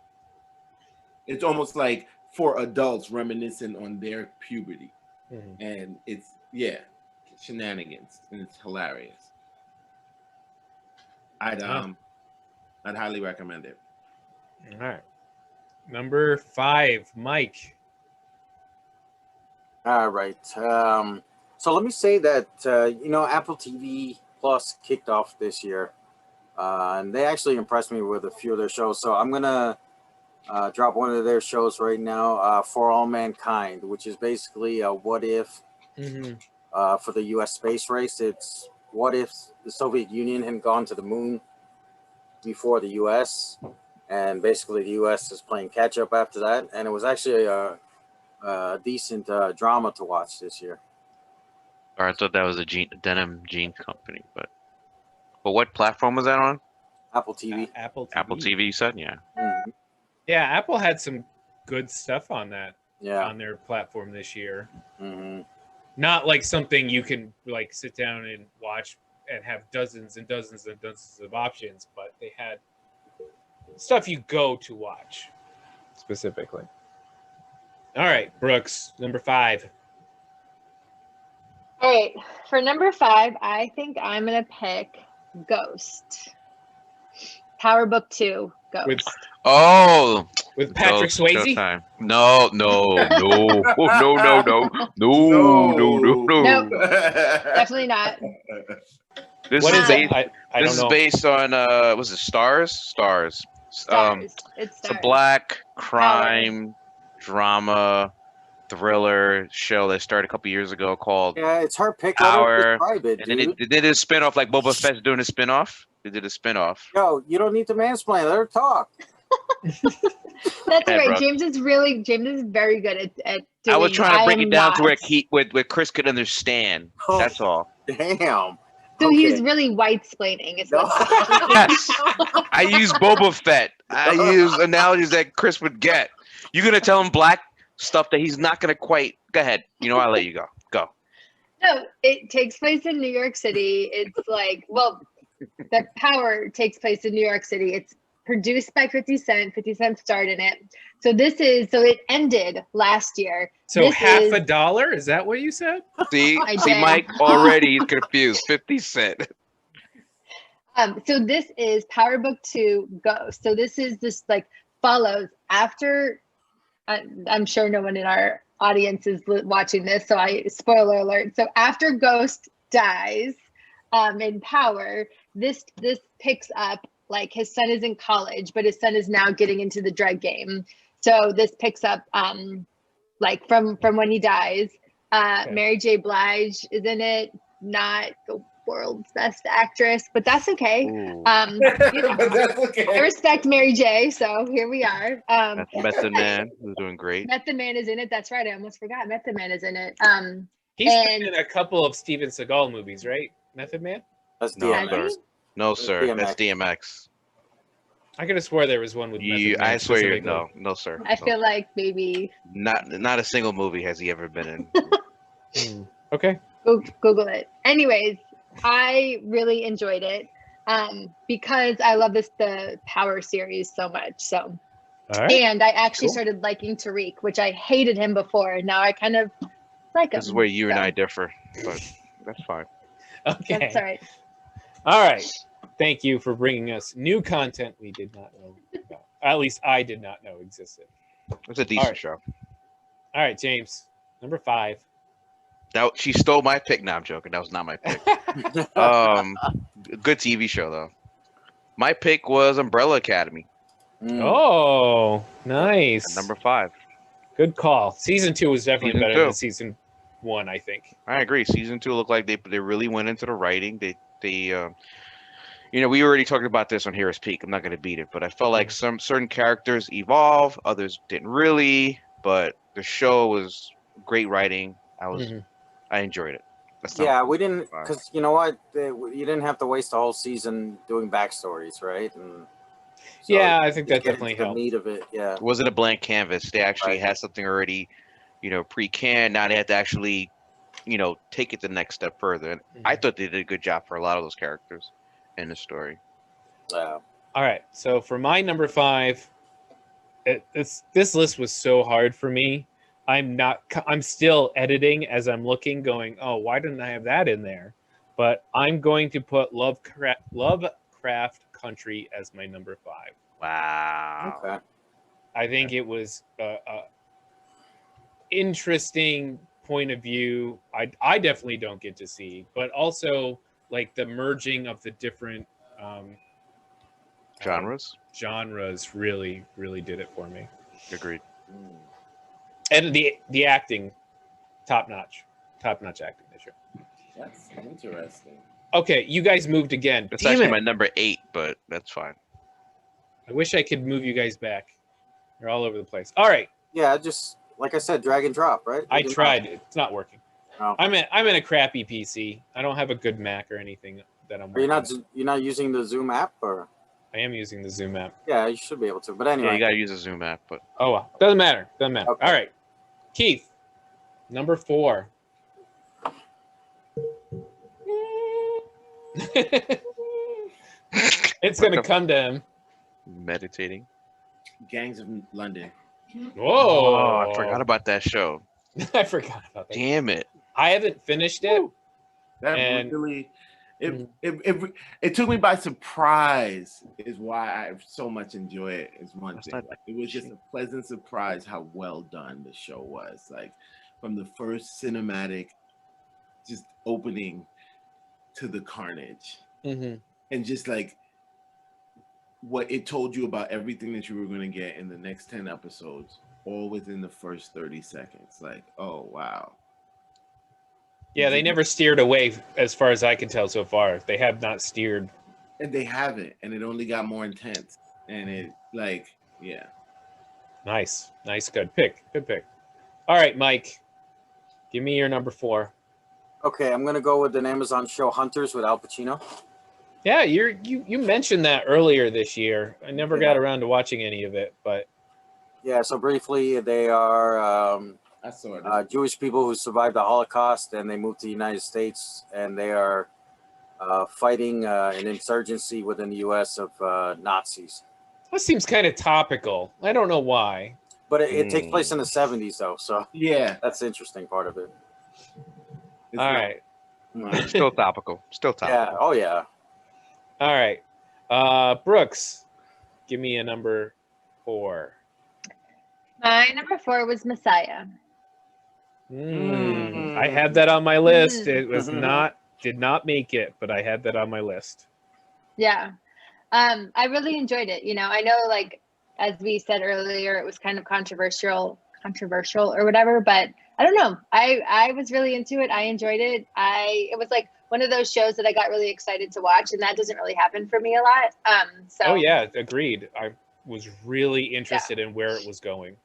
it's almost like for adults reminiscent on their puberty, Mm-hmm. and it's shenanigans, and it's hilarious. I'd highly recommend it. All right. Number 5, Mike. All right. So let me say that, Apple TV Plus kicked off this year. And they actually impressed me with a few of their shows. So I'm going to drop one of their shows right now, For All Mankind, which is basically a what if Mm-hmm. for the U.S. space race. It's what if the Soviet Union had gone to the moon before the U.S. and basically the U.S. is playing catch up after that. And it was actually a decent drama to watch this year. Or I thought that was a denim jeans company, but what platform was that on? Apple TV. Apple TV. Apple TV, you said, yeah. Mhm. Yeah, Apple had some good stuff on that Yeah. on their platform this year. Hmm. Not like something you can like sit down and watch and have dozens and dozens and dozens of options, but they had stuff you go to watch specifically. All right, Brooks, number 5. All right, for number 5, I think I'm gonna pick Ghost. Power Book 2, Ghost. With Oh, with Patrick Ghost Swayze. Showtime. No, no. Definitely not. This What is is based, it? I this don't know. is based on was it Stars? Stars. Stars. It's It's a Stars. black crime drama thriller show that started a couple years ago called Yeah, it's her pick. Power. Let her describe it, And then dude. they did a spinoff like Boba Fett's doing a spinoff. They did a spinoff. Yo, you don't need to mansplain. Let her talk. That's all Yeah, right. bro. James is very good at doing. I was trying to break am it down to where not. where Chris could understand. Oh. That's all. Damn. So Okay. he's really white splaining. Is No. what Yes. I use Boba Fett. I use analogies that Chris would get. You're gonna tell him black stuff that he's not gonna quite. Go ahead. You know, I'll let you go. Go. No, it takes place in New York City. It's like, well, the Power takes place in New York City. It's produced by 50 Cent. 50 Cent starred in it. So it ended last year. So This half is- a dollar? Is that what you said? See, I see, did. Mike already is confused. 50 Cent. So this is Power Book 2 Ghost. So this like follows after. I'm sure no one in our audience is watching this, so spoiler alert. So after Ghost dies, in Power, this picks up like his son is in college, but his son is now getting into the drug game. So this picks up like from when he dies. Okay. Mary J. Blige is in it, not the world's best actress, but that's okay. Ooh. You know, But that's okay. I respect Mary J, so here we are. That's Method Man, who's doing great. Method Man is in it. That's right. I almost forgot. Method Man is in it. He's And- been in a couple of Steven Seagal movies, right? Method Man? That's No, DMX. sir. No, sir. DMX. That's DMX. I could have swore there was one with Method Man. I swear, specifically. no, sir. I No. feel like maybe Not a single movie has he ever been in. Okay. Google it. Anyways, I really enjoyed it because I love the Power series so much. So, All right. and I actually Cool. started liking Tariq, which I hated him before, and now I kind of like him. This is where you and so I differ, but that's fine. Okay. That's all right. All right. Thank you for bringing us new content we did not know about. At least I did not know existed. It's a decent right. show. All right, James. Number 5. She stole my pick. No, I'm joking. That was not my pick. Good TV show though. My pick was Umbrella Academy, Mm. Oh, nice. at number 5. Good call. Season 2 was definitely Season better 2. than season 1, I think. I agree. Season 2 looked like they really went into the writing. We already talked about this on Heroes Peak. I'm not going to beat it, but I felt like some certain characters evolve, others didn't really. But the show was great writing. Mhm. I enjoyed it. That's not- Yeah, we didn't, Fine. because you know what? You didn't have to waste the whole season doing backstories, right? And so Yeah, I think just that get definitely into the helped. meat of it. Yeah. It wasn't a blank canvas. They actually Right. had something already, pre-canned. Now they had to actually, take it the next step further. And I Mhm. thought they did a good job for a lot of those characters in the story. Yeah. All right. So for my number 5, this list was so hard for me. I'm still editing as I'm looking, going, oh, why didn't I have that in there? But I'm going to put Lovecraft Country as my number 5. Wow. Okay. I think it was a interesting point of view. I definitely don't get to see, but also like the merging of the different Genres? genres really did it for me. Agreed. Mm. And the acting, top notch acting this year. That's interesting. Okay, you guys moved again. It's Damn actually it. my number 8, but that's fine. I wish I could move you guys back. You're all over the place. All right. Yeah, just like I said, drag and drop, right? I tried. It's not working. Oh. I'm in a crappy PC. I don't have a good Mac or anything that I'm Are you working. you're not using the Zoom app, or? I am using the Zoom app. Yeah, you should be able to. But Yeah, anyway, you gotta use a Zoom app, but Oh well. Doesn't matter. Doesn't matter. Okay. All right. Keith, number 4. It's gonna come to him. meditating. Gangs of London. Whoa! Oh, I forgot about that show. I forgot about that. Damn it. I haven't finished it. That And- really, it took me by surprise. Is why I so much enjoy it. Is one That's thing. not- It was just a pleasant surprise how well done the show was. Like from the first cinematic, just opening to the carnage, Mm-hmm. and just like what it told you about everything that you were going to get in the next 10 episodes, all within the first 30 seconds. Like, oh wow. Yeah, they never steered away, as far as I can tell so far. They have not steered. And they haven't, and it only got more intense. And it like, yeah. Nice, good pick. All right, Mike, give me your number 4. okay, I'm gonna go with an Amazon show, Hunters, with Al Pacino. Yeah, you mentioned that earlier this year. I never Yeah. got around to watching any of it, but Yeah, so briefly, they are I saw it. Jewish people who survived the Holocaust, and they moved to the United States, and they are fighting an insurgency within the U.S. of Nazis. that seems kind of topical. I don't know why. But it takes place in the 70s, though, so Yeah. that's the interesting part of it. It's All not- right, Still topical. Still topical. Yeah, oh yeah. all right. Brooks, give me a number 4. My number 4 was Messiah. I had that on my list. It was Mhm. did not make it, but I had that on my list. Yeah. I really enjoyed it. You know, I know like as we said earlier, it was kind of controversial or whatever, but I don't know. I was really into it. I enjoyed it. It was like one of those shows that I got really excited to watch, and that doesn't really happen for me a lot. So Oh yeah, agreed. I was really interested in where it was going.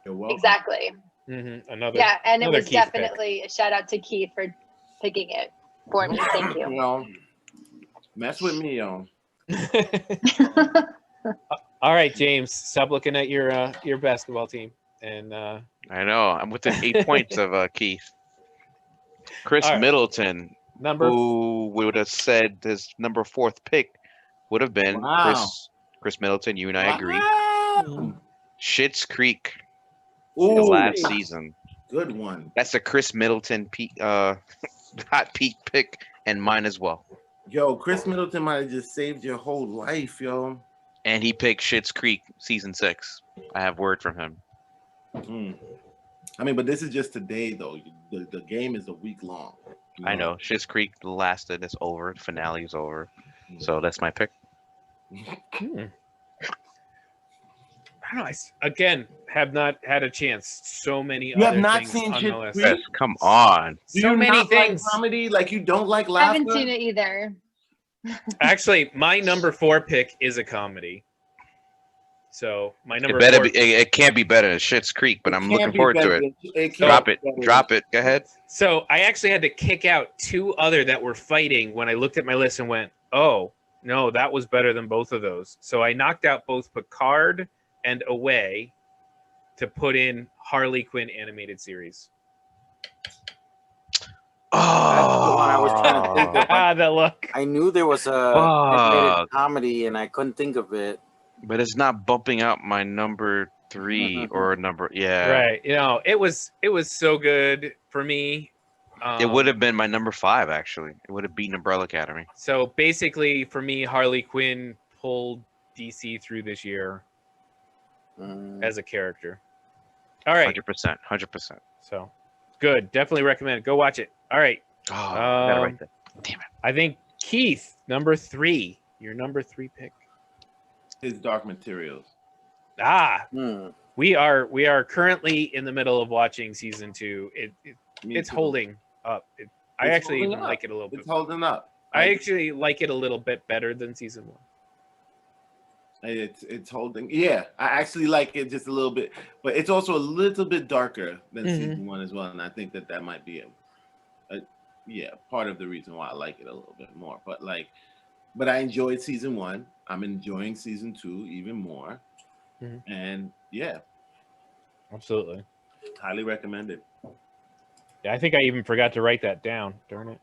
You're welcome. exactly. Another Yeah, and it another was Keith pick. definitely a shout out to Keith for picking it for me. Thank you. Well, mess with me, yo. All right, James, stop looking at your basketball team. And I know. I'm within 8 points of Keith. Chris All right. Middleton, number who would have said his number 4th pick would have been Wow. Chris Middleton. You and I agree. Wow. Schitt's Creek, Ooh, the last season. good one. That's a Chris Middleton peak, hot peak pick, and mine as well. Yo, Chris Middleton might have just saved your whole life, yo. And he picked Schitt's Creek season 6. I have word from him. I mean, but this is just today, though. The game is a week long. you I know Schitt's Creek lasted. It's over. The finale is over. So that's my pick. I don't know. Again, have not had a chance. So many You other have not things seen on Schitt's the list. Creek? Chris, come on. Do So you many not like things. comedy? Like you don't like I laughter? haven't seen it either. Actually, my number 4 pick is a comedy. So my number It better 4 be. It can't be better than Schitt's Creek, but I'm Can't looking be forward to better it. than- can't Drop be it. better Drop it. Go ahead. So I actually had to kick out 2 other that were fighting when I looked at my list and went, oh, no, that was better than both of those. So I knocked out both Picard and Away to put in Harley Quinn animated series. the one I was trying to think of. Ah, that look. I knew there was a animated comedy, and I couldn't think of it. But it's not bumping out my number 3 or number. Yeah. Right. You know, it was so good for me. It would have been my number 5, actually. It would have beaten Umbrella Academy. So basically, for me, Harley Quinn pulled DC through this year as a character. All right. 100%. 100%. So good. Definitely recommend it. Go watch it. All right. Oh, I gotta write that. Damn it. I think Keith, number 3, your number 3 pick. His Dark Materials. Ah, Hmm. we are currently in the middle of watching season 2. Me It's too. holding up. I It's actually holding like up. it a little bit. It's holding up. I actually like it a little bit better than season 1. It's holding. Yeah, I actually like it just a little bit, but it's also a little bit darker than season 1 as well, and I think that might be part of the reason why I like it a little bit more. But I enjoyed season 1. I'm enjoying season 2 even more, and yeah, absolutely, highly recommended. Yeah, I think I even forgot to write that down. Darn it.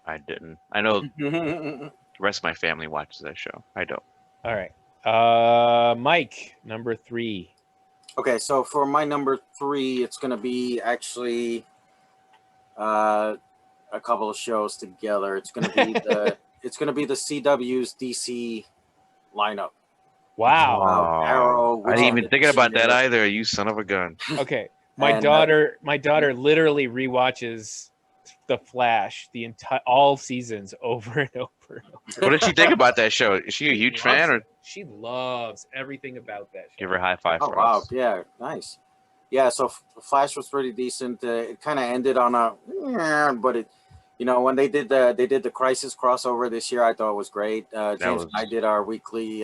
I didn't. I know the rest of my family watches that show. I don't. All right. Mike, number 3. Okay, so for my number 3, it's going to be actually a couple of shows together. It's going to be the CW's DC lineup. Wow. Arrow. I didn't even think about that either. You son of a gun. Okay. My daughter literally rewatches The Flash all seasons over and over and over. What did she think about that show? Is she a huge fan, or she loves everything about that show? give her a high five? Oh for wow, us. yeah, nice. Yeah, so Flash was pretty decent. It kind of ended on but it, when they did the Crisis crossover this year, I thought it was great. James and I did our weekly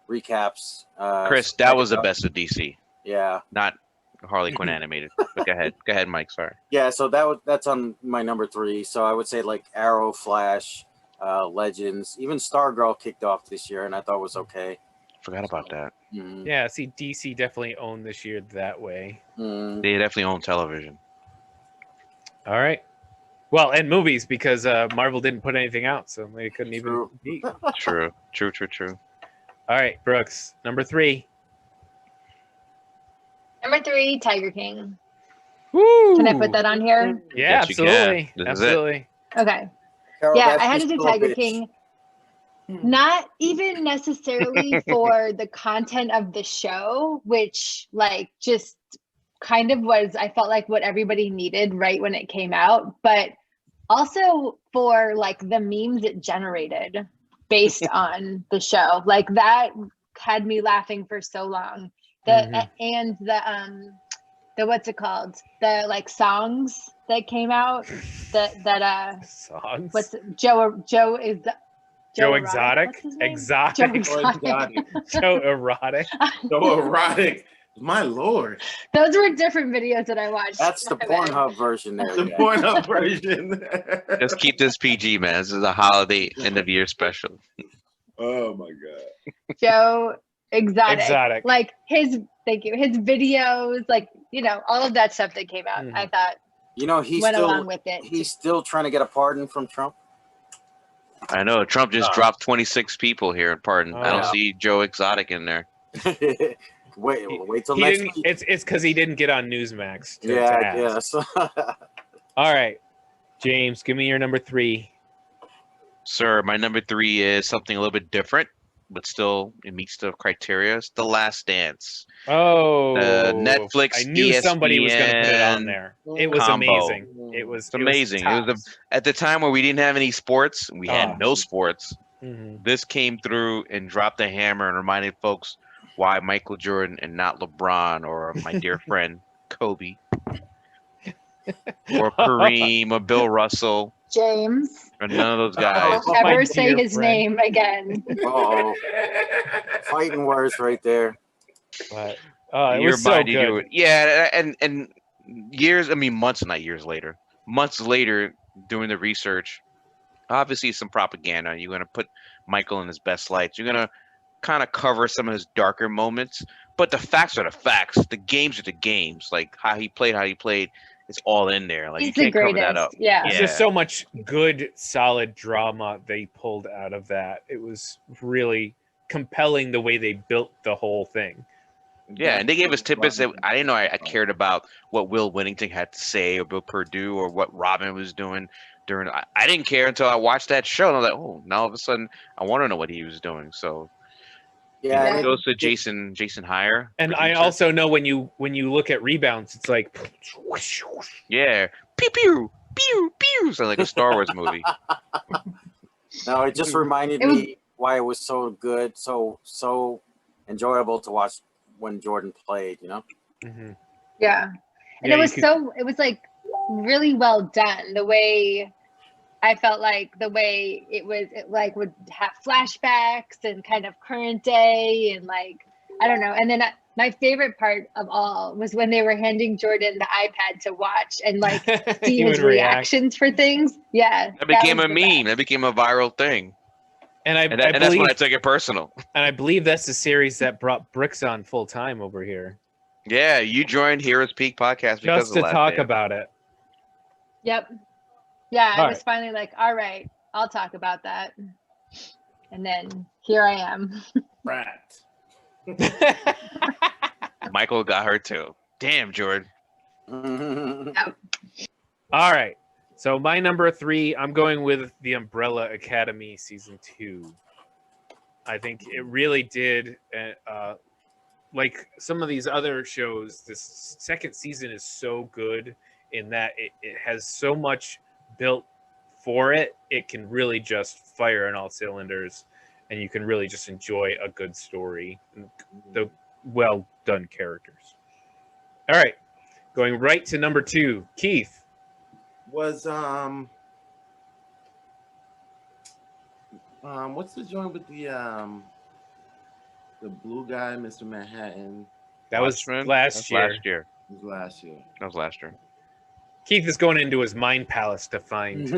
recaps. Chris, that was the best of DC. Yeah, not Harley Quinn animated. But go ahead, Mike. Sorry. Yeah, so that's on my number 3. So I would say like Arrow, Flash, Legends, even Stargirl kicked off this year, and I thought was okay. Forgot about that. Yeah, see, DC definitely owned this year that way. They definitely own television. All right. Well, and movies, because Marvel didn't put anything out, so they couldn't even compete. True. All right, Brooks, number 3. Number 3, Tiger King. Woo! Can I put that on here? Yeah, Yes, you absolutely. can. This is Absolutely. Okay. Carol, Yeah, that's I had to just do a little Tiger bitch. King. Not even necessarily for the content of the show, which just kind of was, I felt like what everybody needed right when it came out, but also for the memes it generated based on the show. That had me laughing for so long. And the what's it called? The songs that came out that songs. What's Joe Exotic. What's his name? Exotic. Joe Exotic. Joe Erotic. So erotic. My lord. Those were different videos that I watched. That's the Pornhub version there. The Pornhub version. Just keep this PG, man. This is a holiday end of year special. Oh my god. Joe Exotic. Exotic. Thank you. His videos, all of that stuff that came out. I thought he's went still along with it. He's still trying to get a pardon from Trump. I know Trump just dropped 26 people here in pardon. I don't yeah. see Joe Exotic in there. wait till He next didn't. week. It's because he didn't get on Newsmax. Yeah, I guess. All right, James, give me your number 3. Sir, my number 3 is something a little bit different, but still it meets the criteria. It's The Last Dance. Oh, Netflix. I knew somebody was going to put it on ESPN there. It was combo. amazing. It was amazing. It It was at the time where we didn't have any sports. We had no sports. Mhm. This came through and dropped the hammer and reminded folks why Michael Jordan and not LeBron or my dear friend Kobe or Kareem or Bill Russell James. or none of those guys. Oh, Never my say dear his friend. name again. Uh-oh. Fighting words right there. But it You're was so reminded you- good. yeah, and years, months, not years later, months later, doing the research, obviously some propaganda. You're gonna put Michael in his best lights. You're gonna kind of cover some of his darker moments, but the facts are the facts. The games are the games. Like how he played, it's all in there. Like He's you can't the cover greatest. that up. Yeah. There's just so much good, solid drama they pulled out of that. It was really compelling the way they built the whole thing. Yeah, and they gave us tidbits that I didn't know I cared about what Will Whittington had to say or Bill Perdue or what Robin was doing during. I didn't care until I watched that show, and I was like, oh, now all of a sudden I want to know what he was doing. So Yeah, it goes to Jason Heyer. And I producer. also know when you look at rebounds, it's like Yeah, pew pew pew pew. Sounds like a Star Wars movie. no, it just reminded It was- me why it was so good, so enjoyable to watch when Jordan played. Mhm. Yeah. And Yeah, it was you could- it was really well done. The way I felt like the way it like would have flashbacks and kind of current day and like, I don't know. And then my favorite part of all was when they were handing Jordan the iPad to watch and like see He his would react. reactions for things. Yeah. That became was a the meme. best. That became a viral thing. And And that's when I took it personal. I believe that's the series that brought Brooks on full time over here. Yeah, you joined Heroes Peak podcast because Just of to Last talk Day. about it. Yep. Yeah, I All was right. finally like, all right, I'll talk about that. And then here I am. Rat. Michael got her too. Damn, Jordan. All right. So my number 3, I'm going with The Umbrella Academy season 2. I think it really did, like some of these other shows, this second season is so good in that it has so much built for it. It can really just fire on all cylinders, and you can really just enjoy a good story and the well done characters. All right. Going right to number 2, Keith. Was what's the joint with the blue guy, Mr. Manhattan? That was Watchmen? last That's year. Last year. It was last year. That was last year. Keith is going into his mind palace to find.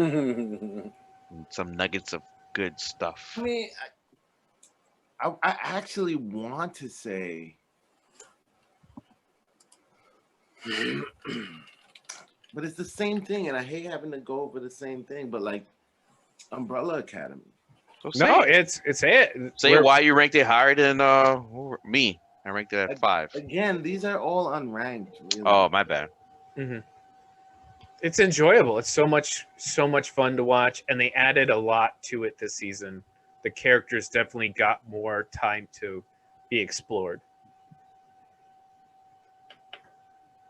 Some nuggets of good stuff. I mean, I actually want to say, but it's the same thing, and I hate having to go over the same thing. But like Umbrella Academy. So No, say it. it's it. Say We're- why you ranked it higher than me. I ranked it at 5. Again, these are all unranked. Really. Oh, my bad. Mhm. It's enjoyable. It's so much fun to watch, and they added a lot to it this season. The characters definitely got more time to be explored.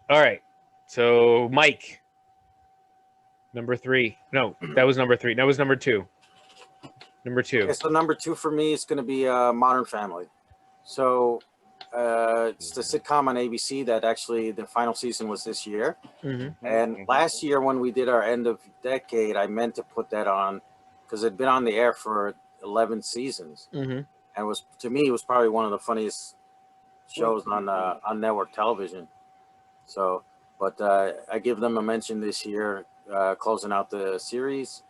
All right, so Mike, number 3. No, that was number 3. That was number 2. Number 2. Okay, so number 2 for me is going to be Modern Family. So it's the sitcom on ABC that actually the final season was this year. Mm-hmm. And last year when we did our end of decade, I meant to put that on because it'd been on the air for 11 seasons. Mm-hmm. And it was, to me, it was probably one of the funniest shows on network television. So, but I give them a mention this year, closing out the series.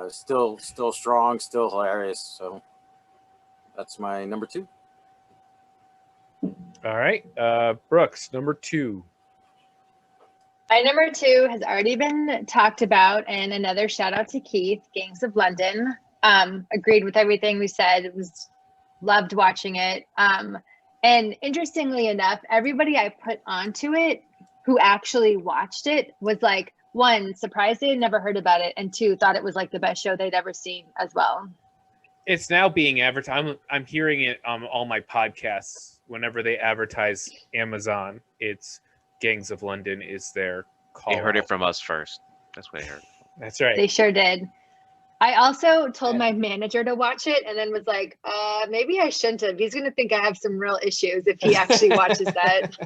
Still strong, still hilarious. So that's my number 2. All right, Brooks, number 2. My number 2 has already been talked about, and another shout out to Keith, Gangs of London. Agreed with everything we said. Loved watching it. And interestingly enough, everybody I put onto it who actually watched it was like, 1, surprised they had never heard about it, and 2, thought it was like the best show they'd ever seen as well. It's now being advertised. I'm hearing it on all my podcasts. Whenever they advertise Amazon, it's Gangs of London is their call. They heard out. it from us first. That's what they heard. That's right. They sure did. I also told my manager to watch it and then was like, maybe I shouldn't have. He's going to think I have some real issues if he actually watches that.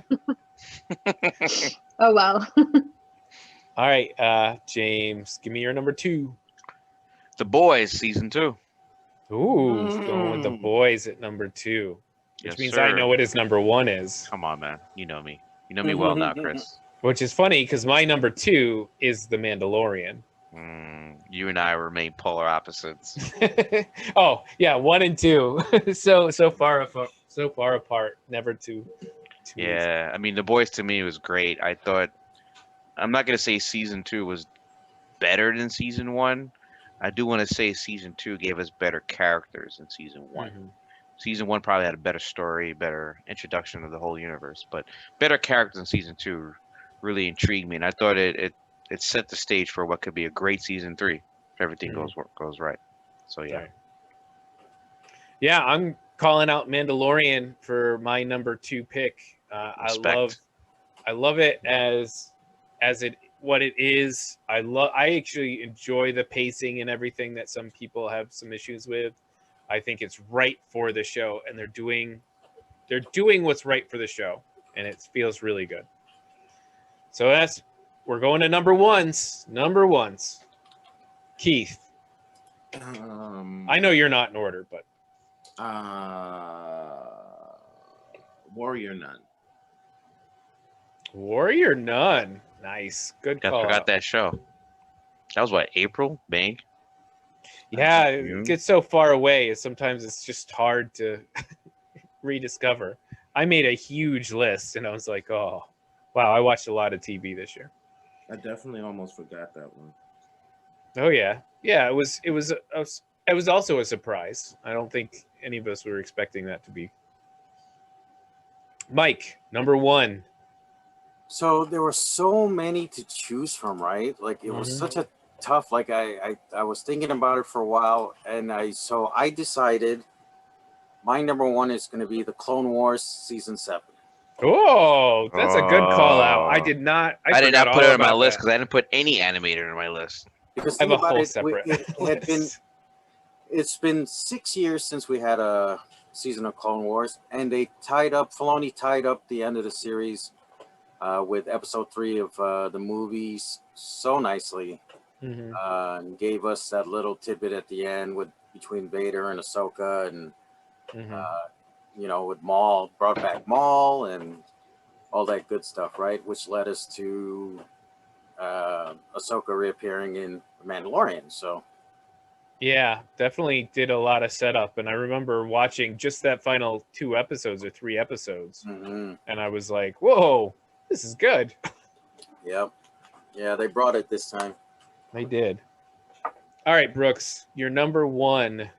Oh, well. All right, James, give me your number 2. The Boys season 2. Ooh, he's going with The Boys at number 2, which Yes, means sir. I know what his number 1 is. Come on, man. You know me. You know me well now, Chris. Which is funny because my number 2 is The Mandalorian. You and I remain polar opposites. Oh yeah, 1 and 2. so far apart. Never two. Yeah, I mean, The Boys to me was great. I thought, I'm not gonna say season 2 was better than season 1. I do want to say season 2 gave us better characters than season 1. Mhm. Season 1 probably had a better story, better introduction of the whole universe, but better characters in season 2 really intrigued me, and I thought it set the stage for what could be a great season 3 if everything goes right. So yeah. Right. Yeah, I'm calling out Mandalorian for my number 2 pick. Respect. I love it as what it is. I actually enjoy the pacing and everything that some people have some issues with. I think it's right for the show, and they're doing what's right for the show, and it feels really good. So we're going to number ones. Keith, Um, I know you're not in order, but Warrior Nun. Warrior Nun. Nice. Good I call. forgot that show. That was what, April, May? Yeah, it June? gets so far away. Sometimes it's just hard to rediscover. I made a huge list, and I was like, "Oh, wow!" I watched a lot of TV this year. I definitely almost forgot that one. Oh yeah, yeah. It was. It was also a surprise. I don't think any of us were expecting that to be. Mike, number one. So there were so many to choose from, right? Like it was such a tough. Like I was thinking about it for a while, and I decided my number one is going to be the Clone Wars season 7. Oh, that's a good call out. I Oh. did not. I did forgot not put all it on my about list that. because I didn't put any animator on my list. Because I have think a about whole it, separate. it had been list. it's been 6 years since we had a season of Clone Wars, and Filoni tied up the end of the series with episode 3 of the movies so nicely, Mhm. and gave us that little tidbit at the end between Vader and Ahsoka, and Mhm. with Maul, brought back Maul and all that good stuff, right? Which led us to Ahsoka reappearing in The Mandalorian. So Yeah, definitely did a lot of setup, and I remember watching just that final 2 episodes or 3 episodes, and I was like, "Whoa, this is good." yep, yeah, they brought it this time. They did. All right, Brooks, your number one.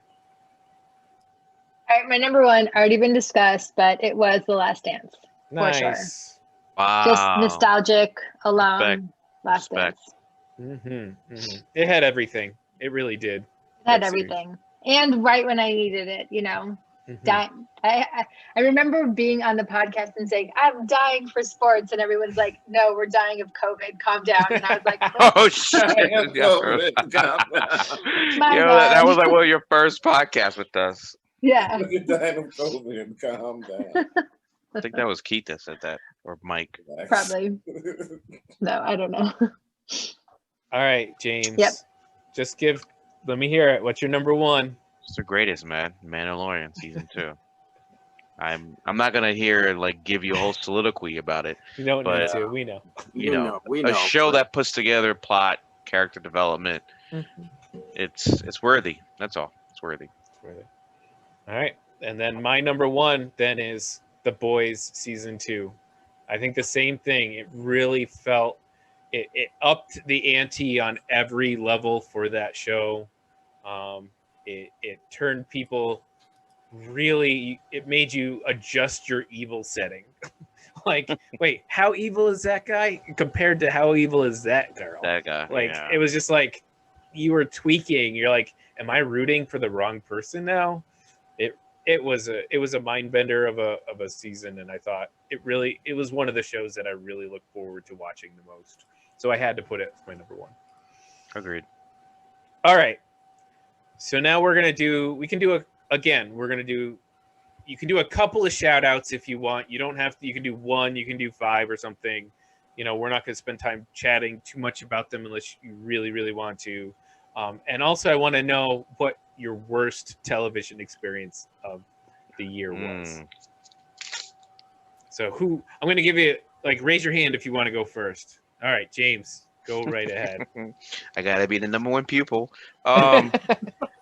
All right, my number one already been discussed, but it was The Last Dance. For sure. Nice. Wow. Just nostalgic alone. Respect. Last Respect. Dance. It had everything. It really did. It had That series. everything, and right when I needed it, you know. Mhm. Dying. I remember being on the podcast and saying, "I'm dying for sports," and everyone's like, "No, we're dying of COVID. Calm down." And I was like, Oh shit! My Yo, that bad. was like one of your first podcasts with us. "Yeah." Look at that of COVID. Calm down. I think that was Keith that said that, or Mike. Probably. No, I don't know. All right, James. Yep. Just let me hear it. What's your number one? It's the greatest, man. Mandalorian season 2. I'm not gonna give you a whole soliloquy about it. You don't need But, to. We know. You know, we a know. show that puts together plot, character development. It's worthy. That's all. It's worthy. All right. And then my number one then is The Boys season 2. I think the same thing. It really felt it upped the ante on every level for that show. It turned people really, it made you adjust your evil setting. Like, wait, how evil is that guy compared to how evil is that girl? That guy. Like, yeah. it was just like you were tweaking. You're like, am I rooting for the wrong person now? It was a mind bender of a season, and I thought it was one of the shows that I really look forward to watching the most. So I had to put it as my number one. Agreed. All right. So now we're gonna do. You can do a couple of shout outs if you want. You don't have to. You can do one. You can do 5 or something. You know, we're not going to spend time chatting too much about them unless you really, really want to. And also, I want to know what your worst television experience of the year was. So, I'm going to give you raise your hand if you want to go first. All right, James, go right ahead. I gotta be the number one pupil.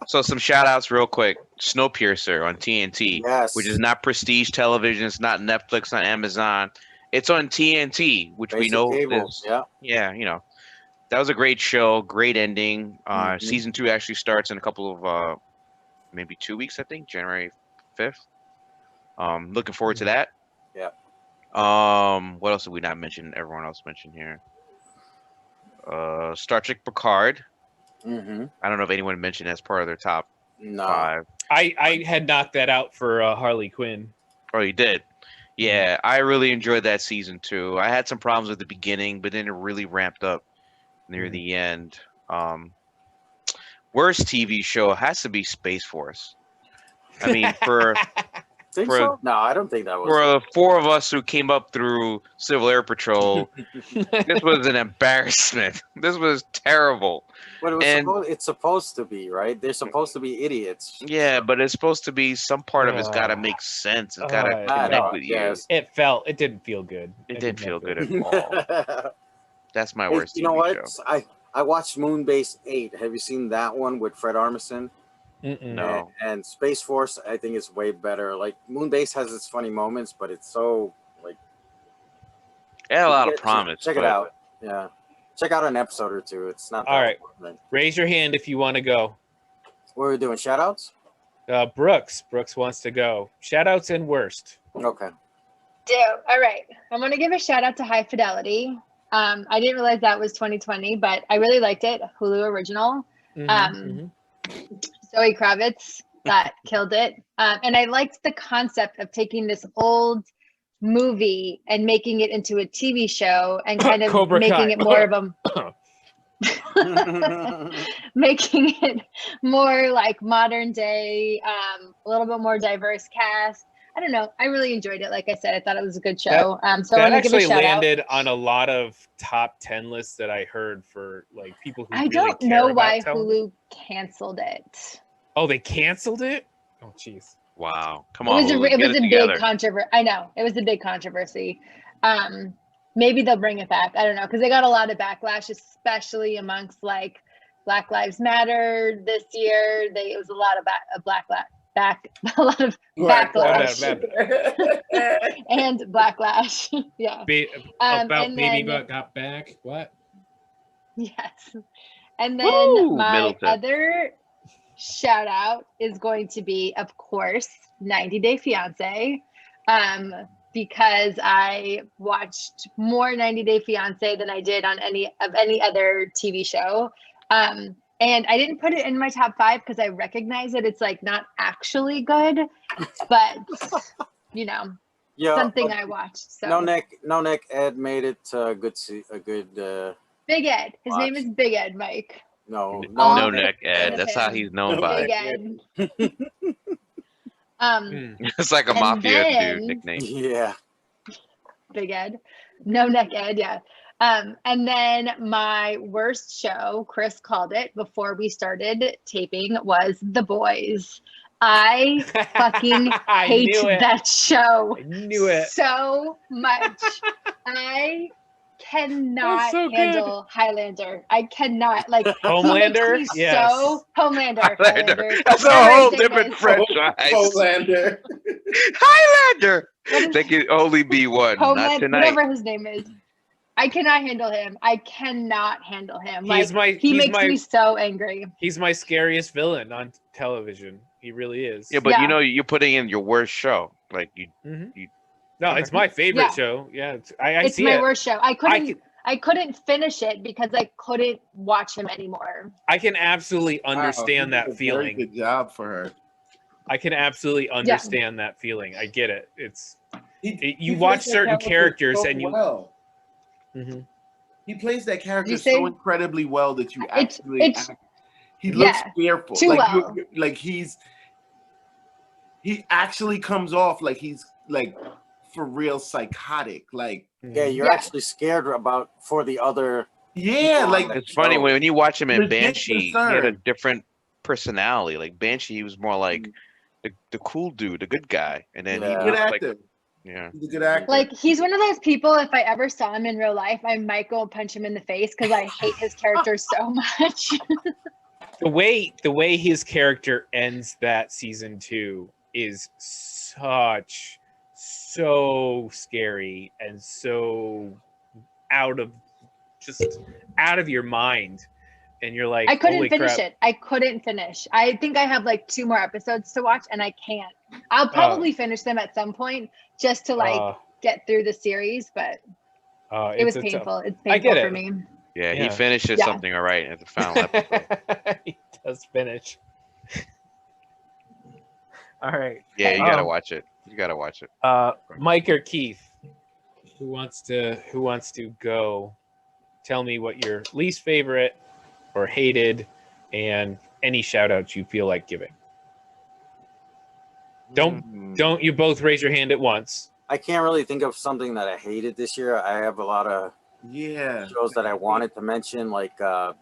So some shout outs real quick. Snowpiercer on TNT, Yes. which is not prestige television. It's not Netflix, not Amazon. It's on TNT, which we Basic know cable, is, yeah. that was a great show, great ending. Mhm. Season 2 actually starts in a couple of maybe 2 weeks, I think, January 5th. Looking forward to that. Yeah. What else did we not mention? Everyone else mentioned here. Star Trek Picard. Mm-hmm. I don't know if anyone mentioned it as part of their top No. 5. I had knocked that out for Harley Quinn. Oh, you did? Yeah, I really enjoyed that season 2. I had some problems at the beginning, but then it really ramped up near the end. Worst TV show has to be Space Force. I mean, Think For- so? No, I don't think that was. For the four of us who came up through Civil Air Patrol, this was an embarrassment. This was terrible. But and- it's supposed to be, right? They're supposed to be idiots. Yeah, but it's supposed to be some part of it's got to make sense. It's got to I connect know, with you. Yes. It didn't feel good. It did didn't feel not good at all. That's my worst You know TV what? show. I watched Moonbase 8. Have you seen that one with Fred Armisen? Mm-mm. No. And Space Force, I think, is way better. Like Moonbase has its funny moments, but it's so like. It had a lot of Check- promise. Check it but out. Yeah, check out an episode or two. It's not. All that right. important. Raise your hand if you want to go. What are we doing? Shout outs? Brooks wants to go. Shout outs and worst. Okay. All right. I want to give a shout out to High Fidelity. I didn't realize that was 2020, but I really liked it. Hulu original. Mhm. Zoe Kravitz that killed it. And I liked the concept of taking this old movie and making it into a TV show and kind of Cobra making Kai. it more of making it more like modern day, a little bit more diverse cast. I don't know. I really enjoyed it. Like I said, I thought it was a good show. So I That want to give a actually shout out. landed on a lot of top 10 lists that I heard for like people who I really don't care know about why television. Hulu canceled it. Oh, they canceled it? Oh, jeez. Wow. Come It on. was a, Hulu, it get was a together. big controversy. I know it was a big controversy. Maybe they'll bring it back. I don't know, because they got a lot of backlash, especially amongst like Black Lives Matter this year. It was a lot of a lot of backlash and backlash. Yeah. About and Baby then- Butt got back. What? Yes. And then Woo, my Middleton. other shout out is going to be, of course, 90 Day Fiance. Because I watched more 90 Day Fiance than I did on any other TV show. And I didn't put it in my top 5 because I recognize that it's like not actually good, but you know, Yeah. something I watched. So No neck. Ed made it a good. Big Ed. His name Watch. is Big Ed, Mike. No. All No the neck Ed. of That's how him. he's known No by. Big Ed. Hmm. It's like a And mafia then- dude nickname. Yeah. Big Ed. No neck Ed, yeah. And then my worst show, Chris called it before we started taping, was The Boys. I fucking I hate knew it. that show I knew it. so much. I cannot so good. handle Highlander. I cannot, like, he Homelander? makes me Yes. so Homelander. Highlander. That's a Whatever whole his name different is. franchise. Holander. Highlander. What is- They can only be one. Not Homeland, tonight. whatever his name is. I cannot handle him. I cannot handle him. He's Like, my he makes me so angry. he's my scariest villain on television. He really is. Yeah, but Yeah. you know you're putting in your worst show. Like you. No, it's my favorite Yeah. show. Yeah, I It's see my it. worst show. I I couldn't finish it because I couldn't watch him anymore. I can absolutely understand Wow, that he did a very feeling. Good job for her. I can absolutely understand that feeling. I get it. It's He you plays watch that certain character characters so and you- well. Mhm. He plays that character you say- so incredibly well that you It's- actually. it's- He looks yeah, fearful. too like well. like he actually comes off like he's like for real psychotic. Like Yeah, you're Yeah. actually scared for the other. yeah, like It's funny Oh. when you watch him in Legit Banshee. He had a concern. different personality. Like Banshee, he was more like the cool dude, the good guy, and then Yeah. he good was like, actor. yeah. He's a good actor. Like, he's one of those people, if I ever saw him in real life, I might go and punch him in the face because I hate his character so much. The way his character ends that season 2 is so scary and so out of your mind, and you're like, I couldn't holy finish crap. it. I couldn't finish. I think I have like 2 more episodes to watch and I can't. I'll probably finish them at some point just to like get through the series, but it was painful. It's I painful get for it. me. Yeah, Yeah. he finishes Yeah. something all right at the final episode. He does finish. All right. Yeah, you gotta Um, watch it. You gotta watch it. Mike or Keith, who wants to go? Tell me what your least favorite or hated, and any shout outs you feel like giving. Don't Don't you both raise your hand at once? I can't really think of something that I hated this year. I have a lot of shows that I wanted to mention, like Go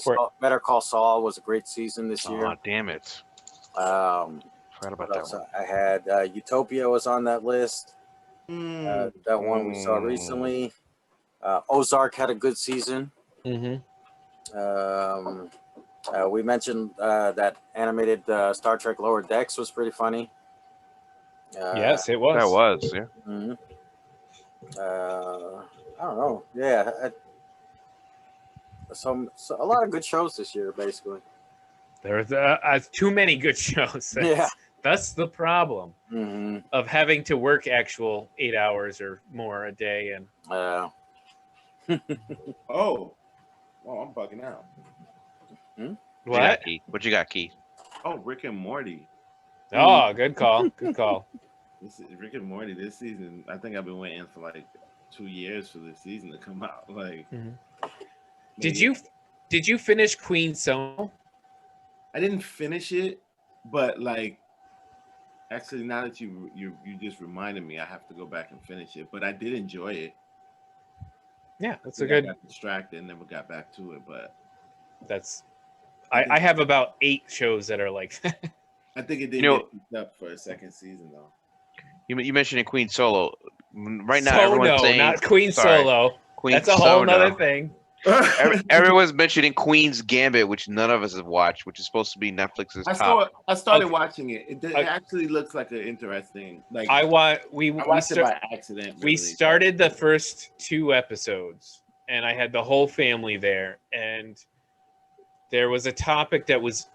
for it. Better Call Saul was a great season this year. Oh, damn it. Um, Forgot about what that else? one. I had Utopia was on that list. That one we saw Mm. recently. Ozark had a good season. Mm-hmm. We mentioned that animated Star Trek Lower Decks was pretty funny. Yes, it was. That was, yeah. Mhm. I don't know. Yeah, so a lot of good shows this year, basically. There's too many good shows. Yeah. That's the problem Mm-hmm. of having to work actual 8 hours or more a day. And Oh, I'm bugging out. what? What you got, Keith? Oh, Rick and Morty. Oh, good call. Good call. This is Rick and Morty this season. I think I've been waiting for like 2 years for this season to come out. Like, Did you finish Queen Solo? I didn't finish it, but like, actually, now that you just reminded me, I have to go back and finish it. But I did enjoy it. Yeah, that's I a good. got distracted and never got back to it, but That's. I have about 8 shows that are like. I think it did You know- get picked up for a second season though. You mentioned in Queen Solo. Right now, Sono, everyone's saying not Queen sorry, Solo. Queen That's a whole Sono. nother thing. Everyone's mentioning Queen's Gambit, which none of us have watched, which is supposed to be Netflix's top. I started Okay. watching it. It actually looks like an interesting. Like I watched it by accident. we really. started the first 2 episodes, and I had the whole family there, and there was a topic that was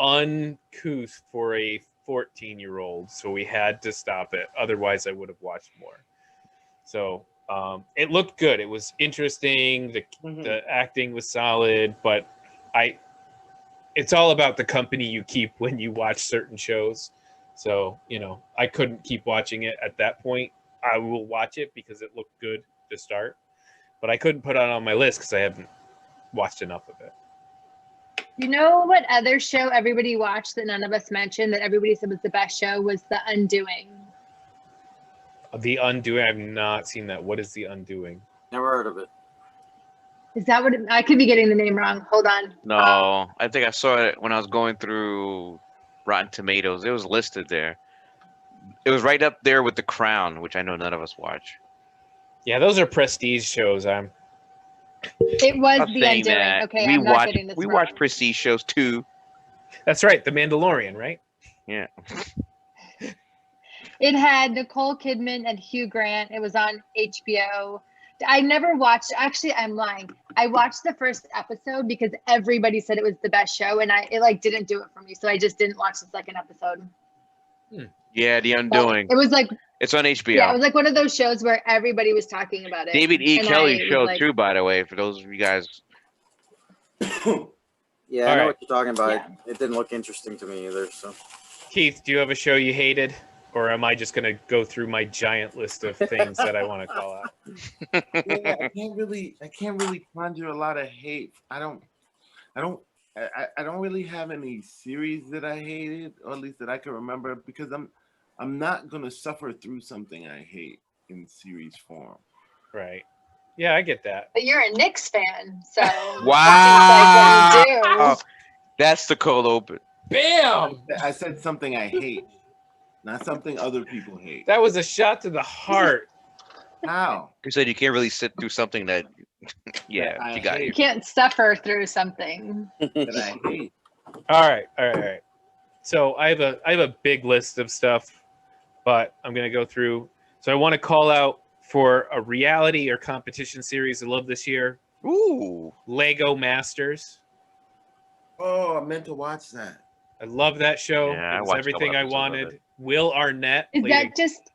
uncouth for a 14-year-old, so we had to stop it. Otherwise, I would have watched more. So it looked good. It was interesting. The acting was solid, but it's all about the company you keep when you watch certain shows. So, I couldn't keep watching it at that point. I will watch it because it looked good to start, but I couldn't put it on my list because I haven't watched enough of it. You know what other show everybody watched that none of us mentioned that everybody said was the best show was The Undoing. The Undoing, I've not seen that. What is The Undoing? Never heard of it. Is that what I could be getting the name wrong? Hold on. No, I think I saw it when I was going through Rotten Tomatoes. It was listed there. It was right up there with The Crown, which I know none of us watch. Yeah, those are prestige shows. It was I'm The saying Undoing. that Okay, we I'm not watch getting this we wrong. watch prestige shows too. That's right, The Mandalorian, right? Yeah. It had Nicole Kidman and Hugh Grant. It was on HBO. I never watched. Actually, I'm lying. I watched the first episode because everybody said it was the best show, and it didn't do it for me. So I just didn't watch the second episode. Yeah, The But Undoing. it was like, It's on HBO. yeah, it was like one of those shows where everybody was talking about it. David E. And Kelly's I was show like, too, by the way, for those of you guys. Yeah, I All know right. what you're talking about. Yeah. It didn't look interesting to me either. So Keith, do you have a show you hated? Or am I just going to go through my giant list of things that I want to call out? Yeah, I can't really conjure a lot of hate. I don't really have any series that I hated, or at least that I can remember, because I'm not gonna suffer through something I hate in series form. Right. Yeah, I get that. but you're a Knicks fan, so Wow. Like what you do. That's the cold open. Bam! I said something I hate, not something other people hate. That was a shot to the heart. How? You said you can't really sit through something that. Yeah, I you got hate. You can't suffer through something. That I hate. All right. So I have a big list of stuff, but I'm gonna go through. So I want to call out for a reality or competition series I love this year. Ooh. Lego Masters. Oh, I meant to watch that. I love that show. Yeah, I It was watched a everything couple I episodes of wanted. it. Will Arnett. Is that just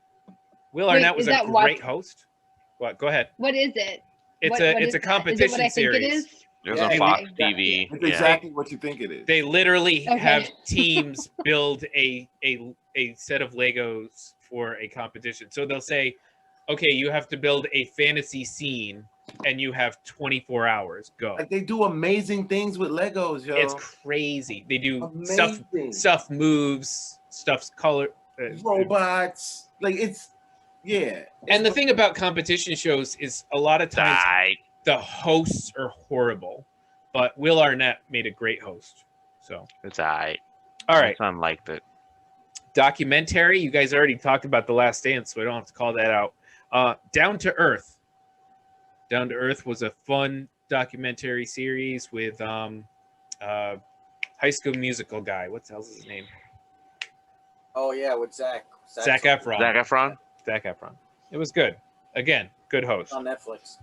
Will wait, Arnett was is a that what- great host. What? Go ahead. what is it? It's What a is it's a that? Is it competition what I think it series. is? It was Yeah, on okay. Fox Exactly. TV. It's Yeah. exactly what you think it is. They literally Okay. have teams build a set of Legos for a competition. So they'll say, okay, you have to build a fantasy scene and you have 24 hours. Go. Like, they do amazing things with Legos, yo. It's crazy. They do Amazing. stuff moves, stuff's robots. Like it's yeah. And the thing about competition shows is a lot of times the hosts are horrible, but Will Arnett made a great host. So It's alright. all right, My son liked it. documentary. You guys already talked about The Last Dance, so I don't have to call that out. Down to Earth. Down to Earth was a fun documentary series with High School Musical guy. What the hell's his name? Oh yeah, with Zach. Zac Efron. Zac Efron? Zac Efron. It was good. Again, good host. on Netflix.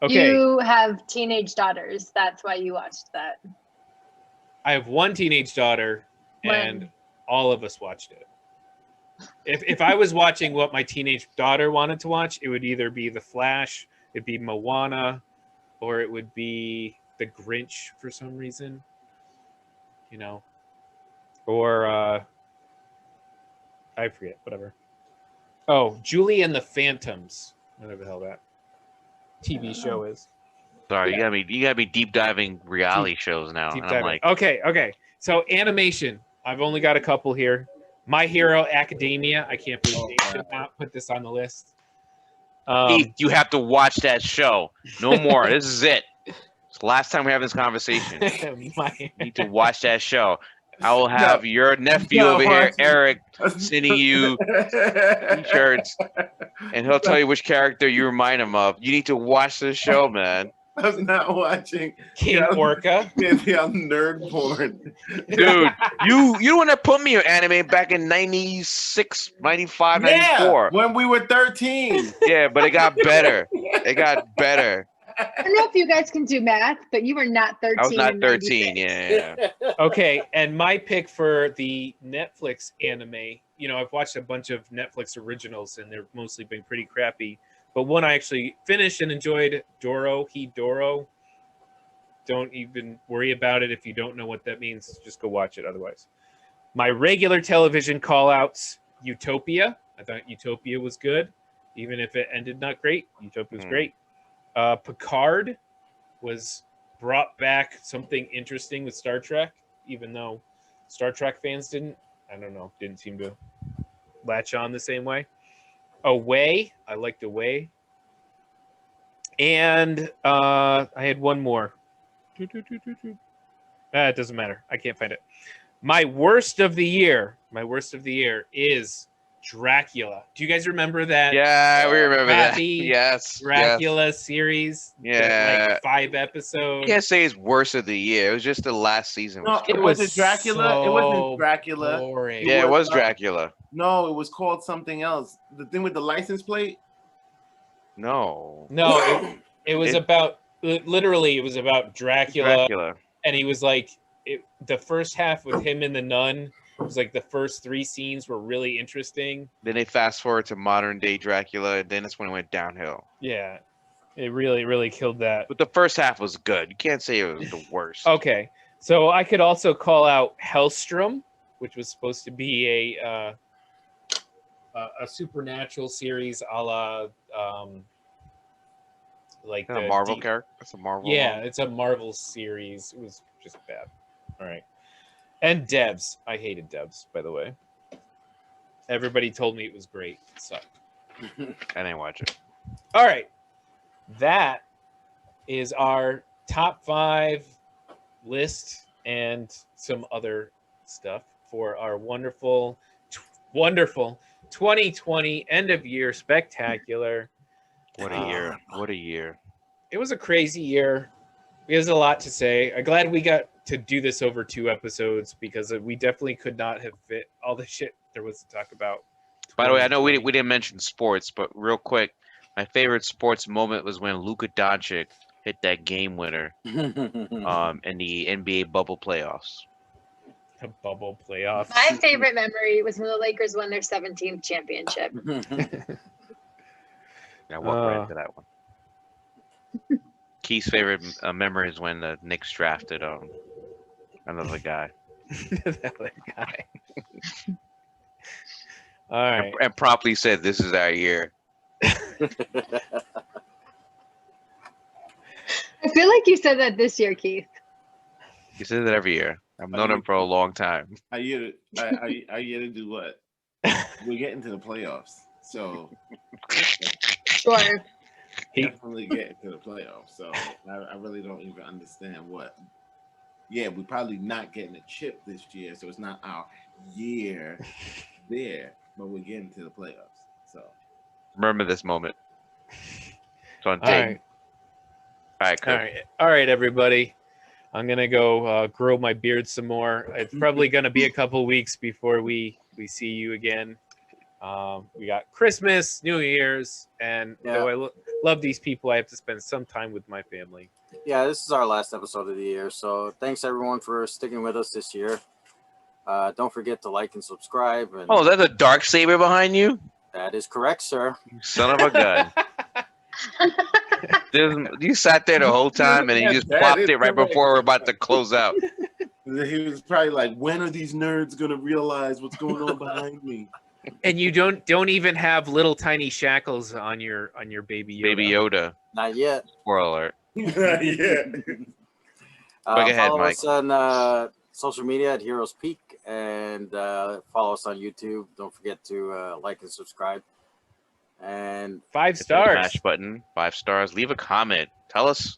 Okay, You have teenage daughters. That's why you watched that. I have one teenage daughter, and When? all of us watched it. If I was watching what my teenage daughter wanted to watch, it would either be The Flash, it'd be Moana, or it would be The Grinch for some reason. You know, or I forget, whatever. Oh, Julie and the Phantoms, whatever the hell that TV show is. Sorry, you gotta be deep diving reality shows now. Deep And I'm diving. like, Okay. So animation. I've only got a couple here. My Hero Academia. I can't believe they should not put this on the list. Keith, you have to watch that show. No more. This is it. It's the last time we're having this conversation. You need to watch that show. I will have your nephew over here, Eric, sending you t-shirts, and he'll tell you which character you remind him of. You need to watch this show, man. I was not watching King Orca. Maybe I'm nerd porn. Dude, you the one that put me on anime back in 96, 95, 94. When we were 13. Yeah, but it got better. It got better. I don't know if you guys can do math, but you were not 13. I was not in 13. 96. Yeah. Okay, and my pick for the Netflix anime, you know, I've watched a bunch of Netflix originals and they've mostly been pretty crappy. But one I actually finished and enjoyed, Doro. Don't even worry about it if you don't know what that means. Just go watch it otherwise. My regular television call-outs, Utopia. I thought Utopia was good, even if it ended not great. Utopia was great. Picard was brought back something interesting with Star Trek, even though Star Trek fans didn't seem to latch on the same way. Away, I liked Away. And I had one more. It doesn't matter. I can't find it. My worst of the year is Dracula. Do you guys remember that? Yeah, we remember that. Yes. Dracula series. Yeah. Like 5 episodes. I can't say it's worst of the year. It was just the last season. No, it wasn't Dracula. It wasn't Dracula. Boring. Yeah, it was Dracula. No, it was called something else. The thing with the license plate? No. No, it was about literally it was about Dracula. And he was like the first half with him and the nun. It was like the first 3 scenes were really interesting. Then they fast forward to modern day Dracula, and then that's when it went downhill. Yeah, it really, really killed that. But the first half was good. You can't say it was the worst. Okay, so I could also call out Hellstrom, which was supposed to be a supernatural series, a la like a Marvel character. It's a Marvel. Yeah, it's a Marvel series. It was just bad. All right. And Devs. I hated Devs, by the way. Everybody told me it was great. It sucked. I didn't watch it. All right. That is our top 5 list and some other stuff for our wonderful 2020 end of year spectacular. What a year. What a year. It was a crazy year. There's a lot to say. I'm glad we got to do this over 2 episodes because we definitely could not have fit all the shit there was to talk about. By the way, I know we didn't mention sports, but real quick, my favorite sports moment was when Luka Doncic hit that game winner in the NBA bubble playoffs. The bubble playoffs. My favorite memory was when the Lakers won their 17th championship. I walked right into that one. Keith's favorite memory is when the Knicks drafted another guy. Another guy. All right. And promptly said, "This is our year." I feel like you said that this year, Keith. He says it every year. I've known him for a long time. Are you to do what? we're getting to the playoffs, so Sure. definitely getting to the playoffs. So I really don't even understand what. Yeah, we're probably not getting a chip this year, so it's not our year there, but we're getting to the playoffs. So Remember this moment. It's on All tape. right. All right, Chris. All right, everybody. I'm gonna go grow my beard some more. It's probably gonna be a couple weeks before we see you again. We got Christmas, New Year's, and though I love these people, I have to spend some time with my family. Yeah, this is our last episode of the year. So thanks everyone for sticking with us this year. Don't forget to like and subscribe. And Oh, is that a dark saber behind you? that is correct, sir. You son of a gun. You sat there the whole time and you just That plopped is it right correct. before we're about to close out. he was probably like, "When are these nerds gonna realize what's going on behind me?" And you don't even have little tiny shackles on your baby Yoda. Baby Yoda. Not yet. Spoiler alert. Yeah. Go ahead, Follow Mike. us on social media at Heroes Peak and follow us on YouTube. Don't forget to like and subscribe. And 5 Hit that stars. smash button, 5 stars. Leave a comment. Tell us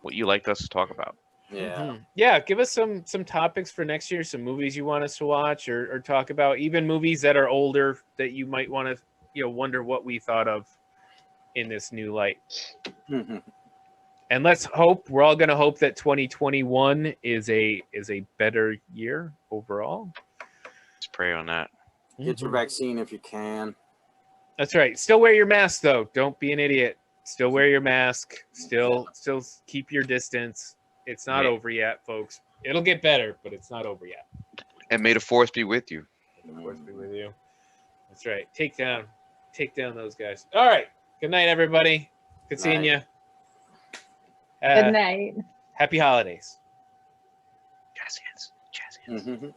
what you like us to talk about. yeah, Mhm. Yeah, give us some topics for next year, some movies you want us to watch or talk about, even movies that are older that you might want to wonder what we thought of in this new light. And we're all going to hope that 2021 is a better year overall. Let's pray on that. get your vaccine if you can. That's right. Still wear your mask though. Don't be an idiot. Still wear your mask. Still keep your distance. It's not Yeah. over yet, folks. It'll get better, but it's not over yet. And may the force be with you. The force be with you. That's right. Take down those guys. All right. Good night, everybody. Good seeing you. Good night. Happy holidays. Jazz hands. Jazz hands. Mhm.